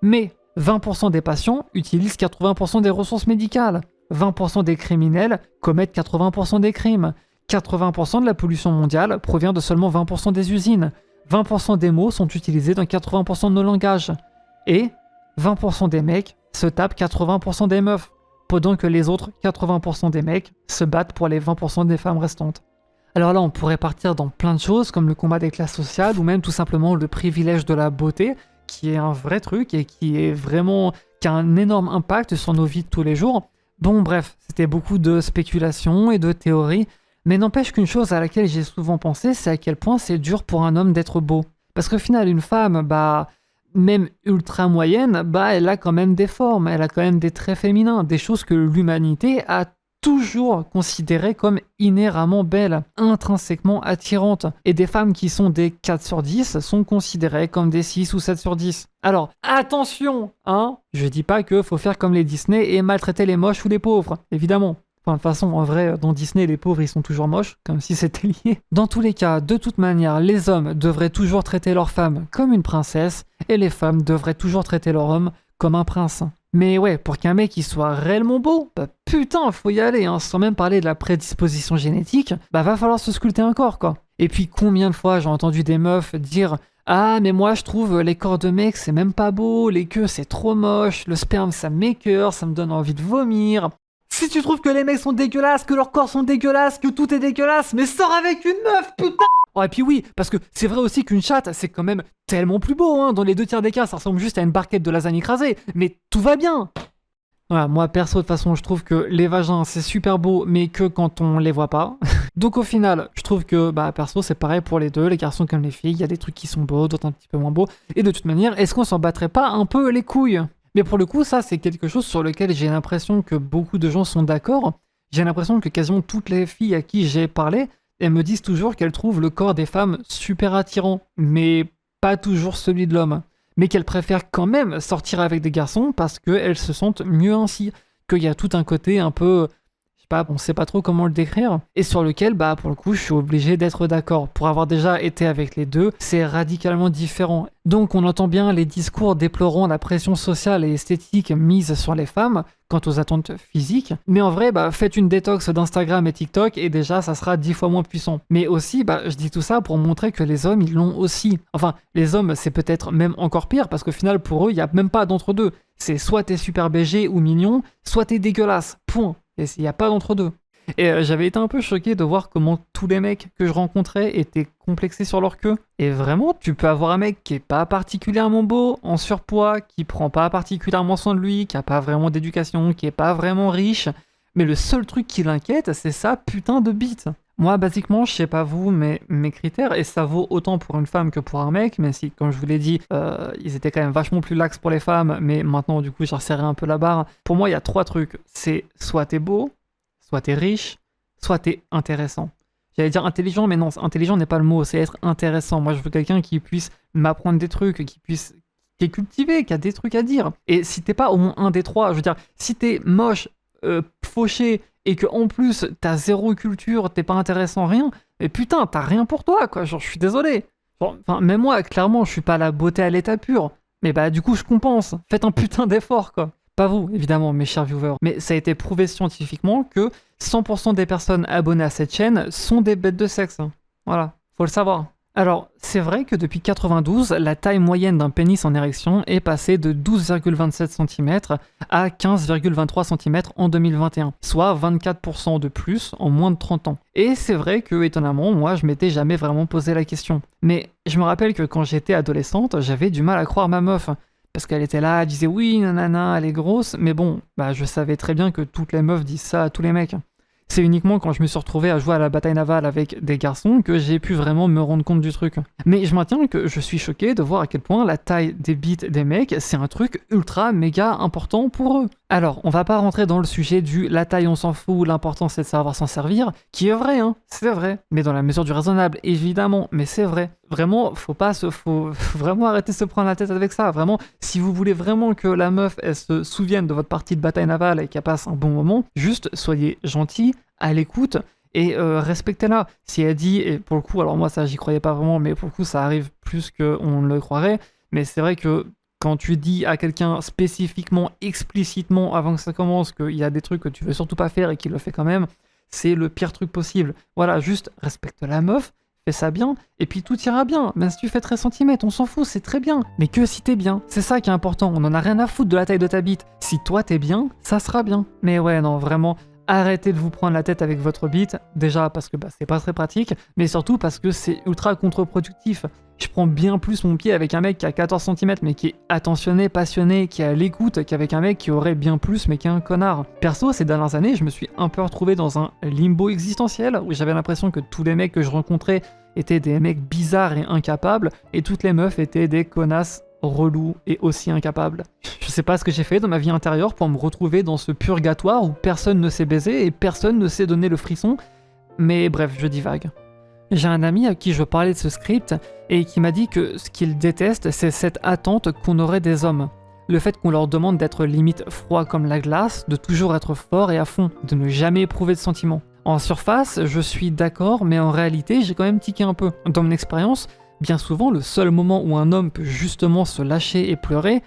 S2: Mais 20% des patients utilisent 80% des ressources médicales. 20% des criminels commettent 80% des crimes. 80% de la pollution mondiale provient de seulement 20% des usines. 20% des mots sont utilisés dans 80% de nos langages. Et 20% des mecs se tapent 80% des meufs, pendant que les autres 80% des mecs se battent pour les 20% des femmes restantes. Alors là, on pourrait partir dans plein de choses, comme le combat des classes sociales, ou même tout simplement le privilège de la beauté, qui est un vrai truc et qui a un énorme impact sur nos vies de tous les jours. Bon bref, c'était beaucoup de spéculations et de théories, mais n'empêche qu'une chose à laquelle j'ai souvent pensé, c'est à quel point c'est dur pour un homme d'être beau. Parce qu'au final, une femme, même ultra moyenne, elle a quand même des formes, elle a quand même des traits féminins, des choses que l'humanité a toujours considérées comme inhéremment belles, intrinsèquement attirantes. Et des femmes qui sont des 4 sur 10 sont considérées comme des 6 ou 7 sur 10. Alors, attention, hein, je dis pas qu'il faut faire comme les Disney et maltraiter les moches ou les pauvres, évidemment. Enfin, de toute façon, en vrai, dans Disney, les pauvres, ils sont toujours moches, comme si c'était lié. Dans tous les cas, de toute manière, les hommes devraient toujours traiter leur femme comme une princesse, et les femmes devraient toujours traiter leur homme comme un prince. Mais ouais, pour qu'un mec il soit réellement beau, putain, faut y aller, hein, sans même parler de la prédisposition génétique, va falloir se sculpter un corps, quoi. Et puis combien de fois j'ai entendu des meufs dire « Ah, mais moi je trouve les corps de mecs c'est même pas beau, les queues c'est trop moche, le sperme ça m'écœure, ça me donne envie de vomir. » Si tu trouves que les mecs sont dégueulasses, que leurs corps sont dégueulasses, que tout est dégueulasse, mais sors avec une meuf, putain! Oh, et puis oui, parce que c'est vrai aussi qu'une chatte, c'est quand même tellement plus beau, hein. Dans les 2 tiers des cas, ça ressemble juste à une barquette de lasagne écrasée, mais tout va bien. Voilà, moi perso, de toute façon, je trouve que les vagins, c'est super beau, mais que quand on les voit pas. Donc au final, je trouve que, perso, c'est pareil pour les deux, les garçons comme les filles, il y a des trucs qui sont beaux, d'autres un petit peu moins beaux, et de toute manière, est-ce qu'on s'en battrait pas un peu les couilles? Mais pour le coup, ça, c'est quelque chose sur lequel j'ai l'impression que beaucoup de gens sont d'accord. J'ai l'impression que quasiment toutes les filles à qui j'ai parlé, elles me disent toujours qu'elles trouvent le corps des femmes super attirant, mais pas toujours celui de l'homme. Mais qu'elles préfèrent quand même sortir avec des garçons parce qu'elles se sentent mieux ainsi. Qu'il y a tout un côté un peu... Je sais pas, on sait pas trop comment le décrire. Et sur lequel, pour le coup, je suis obligé d'être d'accord. Pour avoir déjà été avec les deux, c'est radicalement différent. Donc on entend bien les discours déplorant la pression sociale et esthétique mise sur les femmes quant aux attentes physiques. Mais en vrai, faites une détox d'Instagram et TikTok et déjà ça sera 10 fois moins puissant. Mais aussi, je dis tout ça pour montrer que les hommes, ils l'ont aussi. Enfin, les hommes, c'est peut-être même encore pire parce qu'au final, pour eux, il n'y a même pas d'entre-deux. C'est soit t'es super BG ou mignon, soit t'es dégueulasse. Point. Et il n'y a pas d'entre-deux. Et j'avais été un peu choqué de voir comment tous les mecs que je rencontrais étaient complexés sur leur queue. Et vraiment, tu peux avoir un mec qui est pas particulièrement beau, en surpoids, qui prend pas particulièrement soin de lui, qui a pas vraiment d'éducation, qui est pas vraiment riche, mais le seul truc qui l'inquiète, c'est sa putain de bite. Moi, basiquement, je sais pas vous, mais mes critères, et ça vaut autant pour une femme que pour un mec, mais si, comme je vous l'ai dit, ils étaient quand même vachement plus lax pour les femmes, mais maintenant, du coup, j'ai resserré un peu la barre. Pour moi, il y a 3 trucs. C'est soit t'es beau, soit t'es riche, soit t'es intéressant. J'allais dire intelligent, mais non, intelligent n'est pas le mot, c'est être intéressant. Moi, je veux quelqu'un qui puisse m'apprendre des trucs, qui est cultivé, qui a des trucs à dire. Et si t'es pas au moins un des 3, je veux dire, si t'es moche, fauché, et que en plus t'as 0 culture, t'es pas intéressant, rien, mais putain, t'as rien pour toi, quoi. Genre, je suis désolé. Enfin, même moi, clairement, je suis pas la beauté à l'état pur. Mais du coup, je compense. Faites un putain d'effort, quoi. Pas vous, évidemment, mes chers viewers. Mais ça a été prouvé scientifiquement que 100% des personnes abonnées à cette chaîne sont des bêtes de sexe. Voilà, faut le savoir. Alors, c'est vrai que depuis 92, la taille moyenne d'un pénis en érection est passée de 12,27 cm à 15,23 cm en 2021, soit 24% de plus en moins de 30 ans. Et c'est vrai que, étonnamment, moi, je m'étais jamais vraiment posé la question. Mais je me rappelle que quand j'étais adolescente, j'avais du mal à croire ma meuf. Parce qu'elle était là, elle disait oui, nanana, elle est grosse, mais bon, je savais très bien que toutes les meufs disent ça à tous les mecs. C'est uniquement quand je me suis retrouvé à jouer à la bataille navale avec des garçons que j'ai pu vraiment me rendre compte du truc. Mais je maintiens que je suis choqué de voir à quel point la taille des bites des mecs, c'est un truc ultra méga important pour eux. Alors, on va pas rentrer dans le sujet du la taille on s'en fout, l'important c'est de savoir s'en servir, qui est vrai, hein, c'est vrai. Mais dans la mesure du raisonnable, évidemment, mais c'est vrai. Vraiment, faut vraiment arrêter de se prendre la tête avec ça. Vraiment, si vous voulez vraiment que la meuf, elle se souvienne de votre partie de bataille navale et qu'elle passe un bon moment, juste soyez gentil, à l'écoute et respectez-la. Si elle dit, et pour le coup, alors moi ça j'y croyais pas vraiment, mais pour le coup ça arrive plus qu'on le croirait, mais c'est vrai que quand tu dis à quelqu'un spécifiquement, explicitement, avant que ça commence, qu'il y a des trucs que tu veux surtout pas faire et qu'il le fait quand même, c'est le pire truc possible. Voilà, juste respecte la meuf, fais ça bien, et puis tout ira bien. Même si tu fais 13 cm, on s'en fout, c'est très bien. Mais que si t'es bien, c'est ça qui est important, on en a rien à foutre de la taille de ta bite. Si toi t'es bien, ça sera bien. Mais ouais, non, vraiment, arrêtez de vous prendre la tête avec votre bite, déjà parce que c'est pas très pratique, mais surtout parce que c'est ultra contre-productif. Je prends bien plus mon pied avec un mec qui a 14 cm mais qui est attentionné, passionné, qui est à l'écoute, qu'avec un mec qui aurait bien plus mais qui est un connard. Perso, ces dernières années, je me suis un peu retrouvé dans un limbo existentiel où j'avais l'impression que tous les mecs que je rencontrais étaient des mecs bizarres et incapables, et toutes les meufs étaient des connasses relous et aussi incapables. Je sais pas ce que j'ai fait dans ma vie intérieure pour me retrouver dans ce purgatoire où personne ne sait baiser et personne ne sait donner le frisson, mais bref, je divague. J'ai un ami à qui je parlais de ce script et qui m'a dit que ce qu'il déteste, c'est cette attente qu'on aurait des hommes. Le fait qu'on leur demande d'être limite froid comme la glace, de toujours être fort et à fond, de ne jamais éprouver de sentiments. En surface, je suis d'accord, mais en réalité, j'ai quand même tiqué un peu. Dans mon expérience, bien souvent, le seul moment où un homme peut justement se lâcher et pleurer,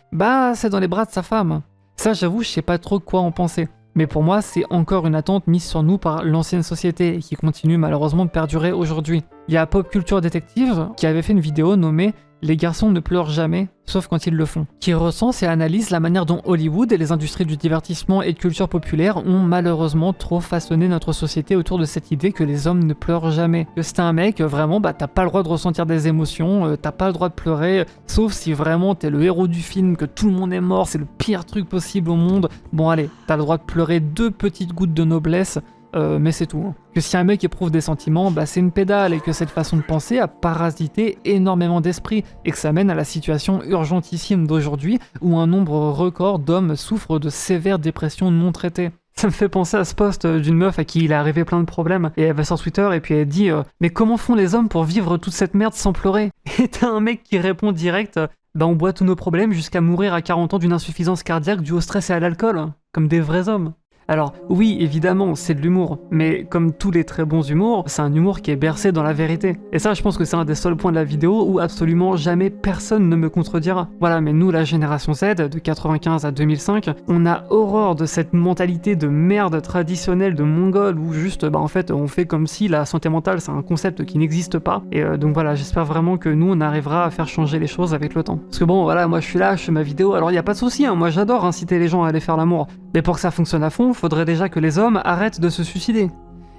S2: c'est dans les bras de sa femme. Ça, j'avoue, je sais pas trop quoi en penser. Mais pour moi, c'est encore une attente mise sur nous par l'ancienne société et qui continue malheureusement de perdurer aujourd'hui. Il y a Pop Culture Detective qui avait fait une vidéo nommée « Les garçons ne pleurent jamais, sauf quand ils le font », qui recense et analyse la manière dont Hollywood et les industries du divertissement et de culture populaire ont malheureusement trop façonné notre société autour de cette idée que les hommes ne pleurent jamais. Que c'est un mec, vraiment, t'as pas le droit de ressentir des émotions, t'as pas le droit de pleurer, sauf si vraiment t'es le héros du film, que tout le monde est mort, c'est le pire truc possible au monde. Bon allez, t'as le droit de pleurer 2 petites gouttes de noblesse, mais c'est tout. Que si un mec éprouve des sentiments, c'est une pédale, et que cette façon de penser a parasité énormément d'esprit, et que ça mène à la situation urgentissime d'aujourd'hui où un nombre record d'hommes souffrent de sévères dépressions non traitées. Ça me fait penser à ce post d'une meuf à qui il est arrivé plein de problèmes, et elle va sur Twitter et puis elle dit mais comment font les hommes pour vivre toute cette merde sans pleurer ?» Et t'as un mec qui répond direct on boit tous nos problèmes jusqu'à mourir à 40 ans d'une insuffisance cardiaque due au stress et à l'alcool, comme des vrais hommes. Alors oui, évidemment, c'est de l'humour, mais comme tous les très bons humours, c'est un humour qui est bercé dans la vérité. Et ça, je pense que c'est un des seuls points de la vidéo où absolument jamais personne ne me contredira. Voilà, mais nous, la génération Z, de 95 à 2005, on a horreur de cette mentalité de merde traditionnelle de mongol où juste, en fait, on fait comme si la santé mentale, c'est un concept qui n'existe pas. Et donc voilà, j'espère vraiment que nous, on arrivera à faire changer les choses avec le temps. Parce que bon, voilà, moi je suis là, je fais ma vidéo, alors il y a pas de souci, moi j'adore inciter les gens à aller faire l'amour. Mais pour que ça fonctionne à fond, faudrait déjà que les hommes arrêtent de se suicider.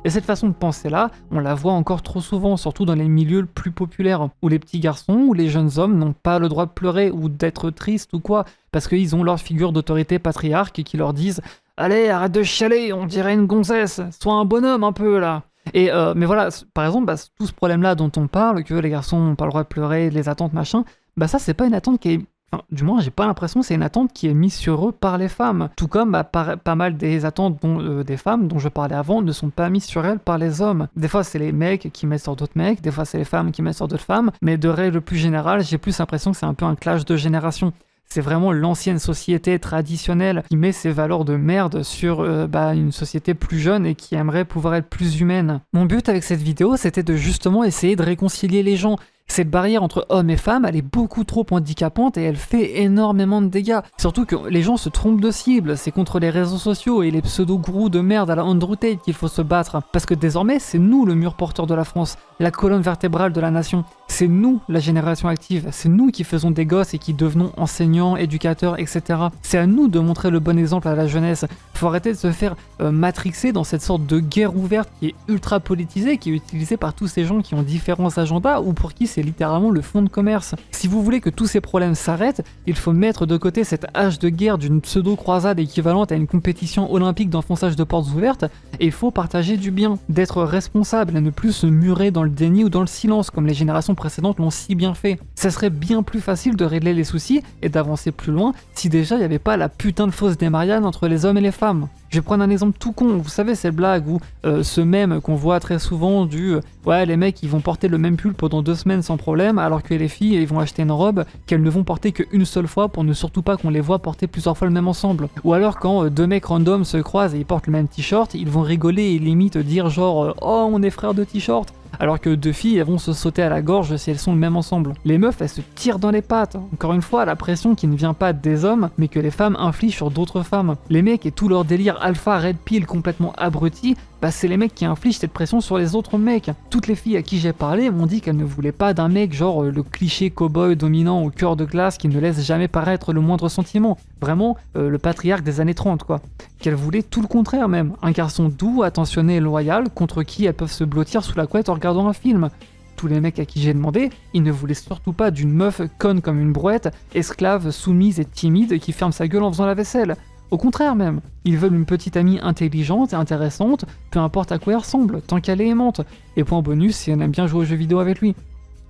S2: Et cette façon de penser-là, on la voit encore trop souvent, surtout dans les milieux plus populaires, où les petits garçons ou les jeunes hommes n'ont pas le droit de pleurer ou d'être tristes ou quoi, parce qu'ils ont leur figure d'autorité patriarque et qui leur disent « Allez, arrête de chialer, on dirait une gonzesse, sois un bonhomme un peu là !» Et mais voilà, par exemple, tout ce problème-là dont on parle, que les garçons n'ont pas le droit de pleurer, les attentes machin, ça c'est pas une attente qui est... Enfin, du moins, j'ai pas l'impression que c'est une attente qui est mise sur eux par les femmes. Tout comme pas mal des attentes des femmes dont je parlais avant ne sont pas mises sur elles par les hommes. Des fois, c'est les mecs qui mettent sur d'autres mecs, des fois, c'est les femmes qui mettent sur d'autres femmes, mais de règle plus générale, j'ai plus l'impression que c'est un peu un clash de génération. C'est vraiment l'ancienne société traditionnelle qui met ses valeurs de merde sur une société plus jeune et qui aimerait pouvoir être plus humaine. Mon but avec cette vidéo, c'était de justement essayer de réconcilier les gens. Cette barrière entre hommes et femmes, elle est beaucoup trop handicapante et elle fait énormément de dégâts. Surtout que les gens se trompent de cible, c'est contre les réseaux sociaux et les pseudo-gourous de merde à la Andrew Tate qu'il faut se battre. Parce que désormais, c'est nous le mur porteur de la France, la colonne vertébrale de la nation. C'est nous la génération active, c'est nous qui faisons des gosses et qui devenons enseignants, éducateurs, etc. C'est à nous de montrer le bon exemple à la jeunesse. Faut arrêter de se faire matrixer dans cette sorte de guerre ouverte qui est ultra politisée, qui est utilisée par tous ces gens qui ont différents agendas ou pour qui c'est littéralement le fond de commerce. Si vous voulez que tous ces problèmes s'arrêtent, il faut mettre de côté cette hache de guerre d'une pseudo-croisade équivalente à une compétition olympique d'enfonçage de portes ouvertes, et il faut partager du bien, d'être responsable et ne plus se murer dans le déni ou dans le silence comme les générations précédentes l'ont si bien fait. Ça serait bien plus facile de régler les soucis et d'avancer plus loin si déjà il n'y avait pas la putain de fausse des Marianne entre les hommes et les femmes. Je vais prendre un exemple tout con, vous savez cette blague où ce mème qu'on voit très souvent du ouais les mecs ils vont porter le même pull pendant 2 semaines sans problème alors que les filles ils vont acheter une robe qu'elles ne vont porter qu'une seule fois pour ne surtout pas qu'on les voit porter plusieurs fois le même ensemble. Ou alors quand 2 mecs random se croisent et ils portent le même t-shirt, ils vont rigoler et limite dire genre oh on est frères de t-shirt. Alors que 2 filles elles vont se sauter à la gorge si elles sont le même ensemble. Les meufs elles se tirent dans les pattes, encore une fois la pression qui ne vient pas des hommes mais que les femmes infligent sur d'autres femmes. Les mecs et tout leur délire alpha red pill complètement abruti, bah c'est les mecs qui infligent cette pression sur les autres mecs. Toutes les filles à qui j'ai parlé m'ont dit qu'elles ne voulaient pas d'un mec genre le cliché cow-boy dominant au cœur de glace qui ne laisse jamais paraître le moindre sentiment. Vraiment le patriarche des années 30 quoi. Qu'elles voulaient tout le contraire même, un garçon doux, attentionné et loyal contre qui elles peuvent se blottir sous la couette en regardant un film. Tous les mecs à qui j'ai demandé, ils ne voulaient surtout pas d'une meuf conne comme une brouette, esclave, soumise et timide qui ferme sa gueule en faisant la vaisselle. Au contraire même, ils veulent une petite amie intelligente et intéressante, peu importe à quoi elle ressemble, tant qu'elle est aimante. Et point bonus si elle aime bien jouer aux jeux vidéo avec lui.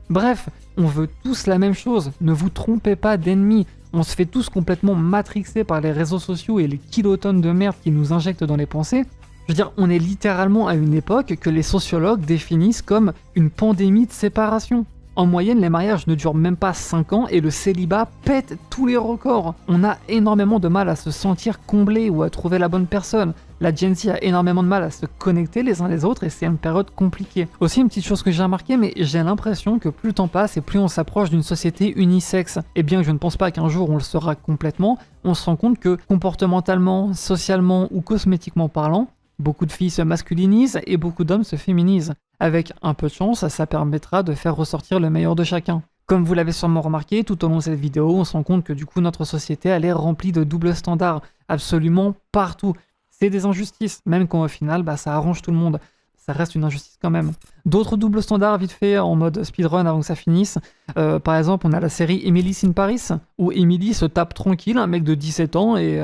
S2: Bref, on veut tous la même chose, ne vous trompez pas d'ennemis. On se fait tous complètement matrixer par les réseaux sociaux et les kilotonnes de merde qui nous injectent dans les pensées. Je veux dire, on est littéralement à une époque que les sociologues définissent comme une pandémie de séparation. En moyenne, les mariages ne durent même pas 5 ans et le célibat pète tous les records. On a énormément de mal à se sentir comblé ou à trouver la bonne personne. La Gen Z a énormément de mal à se connecter les uns les autres et c'est une période compliquée. Aussi une petite chose que j'ai remarqué, mais j'ai l'impression que plus le temps passe et plus on s'approche d'une société unisexe. Et bien que je ne pense pas qu'un jour on le sera complètement, on se rend compte que comportementalement, socialement ou cosmétiquement parlant, beaucoup de filles se masculinisent et beaucoup d'hommes se féminisent. Avec un peu de chance, ça permettra de faire ressortir le meilleur de chacun. Comme vous l'avez sûrement remarqué, tout au long de cette vidéo, on se rend compte que du coup notre société elle est remplie de doubles standards, absolument partout. C'est des injustices, même quand au final ça arrange tout le monde. Ça reste une injustice quand même. D'autres doubles standards vite fait en mode speedrun avant que ça finisse. Par exemple, on a la série Emily in Paris, où Emily se tape tranquille un mec de 17 ans et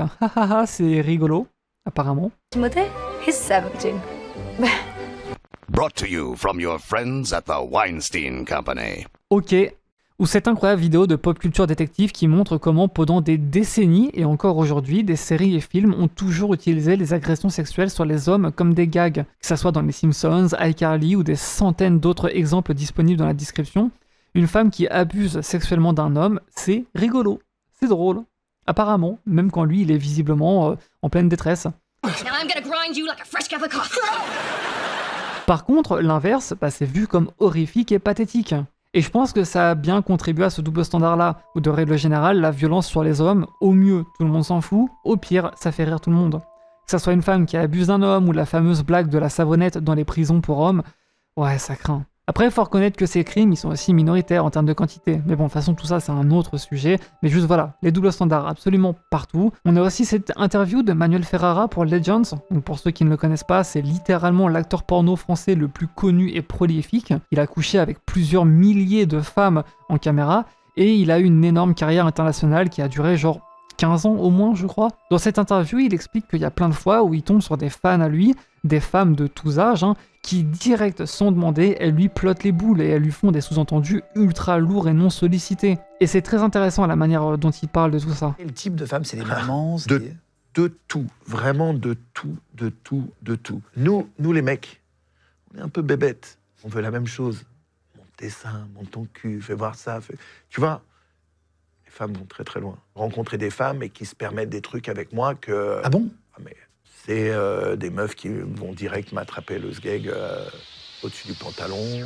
S2: c'est rigolo, apparemment.
S3: Timothée, he's 17.
S4: Brought to you from your friends at the Weinstein Company.
S2: Ok, ou cette incroyable vidéo de pop culture détective qui montre comment pendant des décennies et encore aujourd'hui, des séries et films ont toujours utilisé les agressions sexuelles sur les hommes comme des gags, que ça soit dans les Simpsons, iCarly ou des centaines d'autres exemples disponibles dans la description. Une femme qui abuse sexuellement d'un homme, c'est rigolo, c'est drôle. Apparemment, même quand lui il est visiblement en pleine détresse.
S3: Now I'm gonna grind you like a fresh cup of coffee.
S2: Par contre, l'inverse, c'est vu comme horrifique et pathétique. Et je pense que ça a bien contribué à ce double standard-là, où de règle générale, la violence sur les hommes, au mieux, tout le monde s'en fout, au pire, ça fait rire tout le monde. Que ça soit une femme qui abuse d'un homme ou la fameuse blague de la savonnette dans les prisons pour hommes, ouais, ça craint. Après, il faut reconnaître que ces crimes, ils sont aussi minoritaires en termes de quantité. Mais bon, de toute façon, tout ça, c'est un autre sujet. Mais juste voilà, les doubles standards absolument partout. On a aussi cette interview de Manuel Ferrara pour Legends. Donc pour ceux qui ne le connaissent pas, c'est littéralement l'acteur porno français le plus connu et prolifique. Il a couché avec plusieurs milliers de femmes en caméra. Et il a eu une énorme carrière internationale qui a duré genre 15 ans au moins, je crois. Dans cette interview, il explique qu'il y a plein de fois où il tombe sur des fans à lui, des femmes de tous âges, qui direct sans demander, elles lui plottent les boules et elles lui font des sous-entendus ultra lourds et non sollicités. Et c'est très intéressant la manière dont il parle de tout ça.
S5: Le type de femme, c'est des mamans,
S6: De tout, vraiment de tout. Nous les mecs, on est un peu bébêtes. On veut la même chose. Monte tes seins, monte ton cul, fais voir ça. Tu vois, les femmes vont très très loin. Rencontrer des femmes et qui se permettent des trucs avec moi que...
S5: Ah bon?
S6: Mais c'est des meufs qui vont direct m'attraper le sgeg au-dessus du pantalon.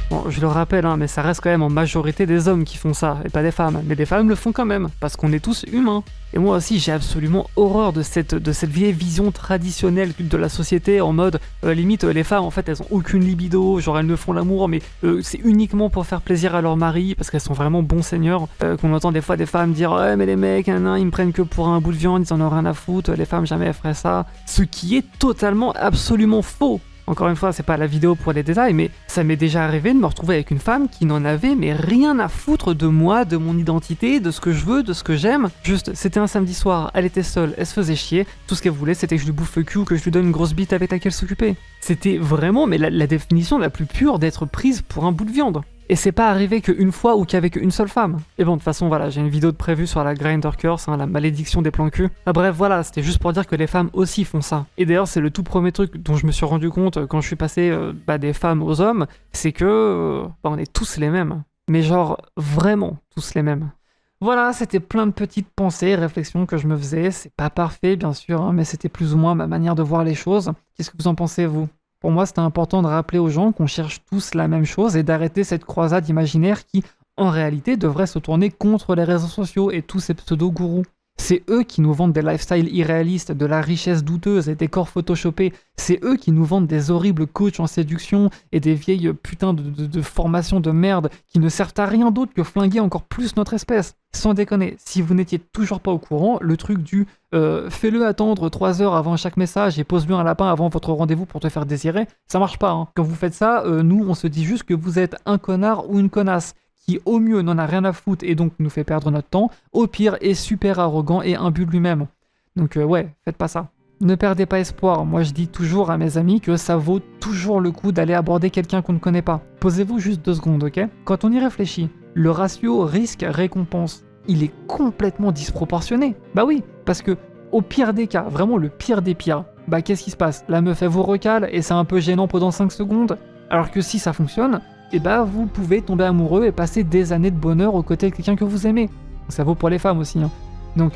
S2: Bon, je le rappelle, hein, mais ça reste quand même en majorité des hommes qui font ça, et pas des femmes. Mais des femmes le font quand même, parce qu'on est tous humains. Et moi aussi, j'ai absolument horreur de cette vieille vision traditionnelle de la société, en mode, limite, les femmes, en fait, elles ont aucune libido, genre elles ne font l'amour, mais c'est uniquement pour faire plaisir à leur mari, parce qu'elles sont vraiment bons seigneurs. Qu'on entend des fois des femmes dire, ouais, mais les mecs, ils me prennent que pour un bout de viande, ils en ont rien à foutre, les femmes jamais elles feraient ça. Ce qui est totalement, absolument faux. Encore une fois, c'est pas la vidéo pour les détails, mais ça m'est déjà arrivé de me retrouver avec une femme qui n'en avait mais rien à foutre de moi, de mon identité, de ce que je veux, de ce que j'aime. Juste, c'était un samedi soir, elle était seule, elle se faisait chier, tout ce qu'elle voulait c'était que je lui bouffe le cul ou que je lui donne une grosse bite avec laquelle s'occuper. C'était vraiment mais la définition la plus pure d'être prise pour un bout de viande. Et c'est pas arrivé qu'une fois ou qu'avec une seule femme. Et bon, de toute façon, voilà, j'ai une vidéo de prévue sur la Grinder Curse, la malédiction des plans cul. Ah, bref, voilà, c'était juste pour dire que les femmes aussi font ça. Et d'ailleurs, c'est le tout premier truc dont je me suis rendu compte quand je suis passé des femmes aux hommes, c'est que on est tous les mêmes. Mais genre, vraiment tous les mêmes. Voilà, c'était plein de petites pensées, réflexions que je me faisais. C'est pas parfait, bien sûr, hein, mais c'était plus ou moins ma manière de voir les choses. Qu'est-ce que vous en pensez, vous ? Pour moi, c'était important de rappeler aux gens qu'on cherche tous la même chose et d'arrêter cette croisade imaginaire qui, en réalité, devrait se tourner contre les réseaux sociaux et tous ces pseudo-gourous. C'est eux qui nous vendent des lifestyles irréalistes, de la richesse douteuse et des corps photoshopés. C'est eux qui nous vendent des horribles coachs en séduction et des vieilles putains de formations de merde qui ne servent à rien d'autre que flinguer encore plus notre espèce. Sans déconner, si vous n'étiez toujours pas au courant, le truc du fais-le attendre 3 heures avant chaque message et pose-lui un lapin avant votre rendez-vous pour te faire désirer, ça marche pas. Hein. Quand vous faites ça, nous on se dit juste que vous êtes un connard ou une connasse qui au mieux n'en a rien à foutre et donc nous fait perdre notre temps, au pire est super arrogant et imbu de lui-même. Donc ouais, faites pas ça. Ne perdez pas espoir, moi je dis toujours à mes amis que ça vaut toujours le coup d'aller aborder quelqu'un qu'on ne connaît pas. Posez-vous juste 2 secondes, ok ? Quand on y réfléchit, le ratio risque-récompense, il est complètement disproportionné. Bah oui, parce que au pire des cas, vraiment le pire des pires, bah qu'est-ce qui se passe ? La meuf elle vous recale et c'est un peu gênant pendant 5 secondes, alors que si ça fonctionne, et bah vous pouvez tomber amoureux et passer des années de bonheur aux côtés de quelqu'un que vous aimez. Ça vaut pour les femmes aussi. Hein. Donc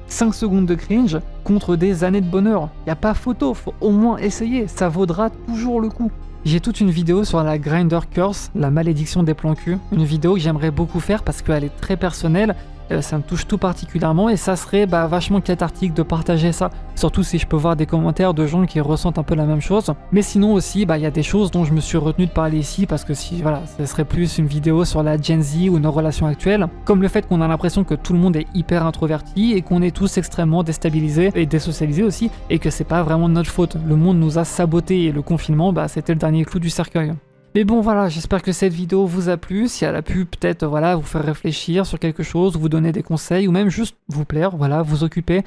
S2: 5 secondes de cringe contre des années de bonheur. Y a pas photo, faut au moins essayer, ça vaudra toujours le coup. J'ai toute une vidéo sur la Grinder Curse, la malédiction des plans cul. Une vidéo que j'aimerais beaucoup faire parce qu'elle est très personnelle. Ça me touche tout particulièrement et ça serait vachement cathartique de partager ça, surtout si je peux voir des commentaires de gens qui ressentent un peu la même chose. Mais sinon aussi, il y a des choses dont je me suis retenu de parler ici parce que si voilà, ce serait plus une vidéo sur la Gen Z ou nos relations actuelles, comme le fait qu'on a l'impression que tout le monde est hyper introverti et qu'on est tous extrêmement déstabilisés et désocialisés aussi et que c'est pas vraiment de notre faute. Le monde nous a sabotés et le confinement, c'était le dernier clou du cercueil. Mais bon voilà, j'espère que cette vidéo vous a plu, si elle a pu peut-être vous faire réfléchir sur quelque chose, vous donner des conseils ou même juste vous plaire, vous occuper,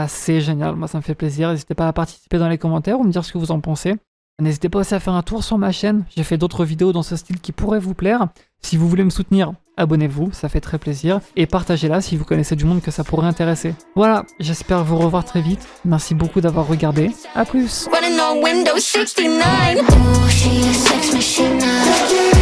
S2: c'est génial, moi ça me fait plaisir, n'hésitez pas à participer dans les commentaires ou me dire ce que vous en pensez. N'hésitez pas aussi à faire un tour sur ma chaîne, j'ai fait d'autres vidéos dans ce style qui pourraient vous plaire. Si vous voulez me soutenir, abonnez-vous, ça fait très plaisir, et partagez-la si vous connaissez du monde que ça pourrait intéresser. Voilà, j'espère vous revoir très vite, merci beaucoup d'avoir regardé, à plus.
S5: Running on Windows 69. Ooh, she a sex machine now.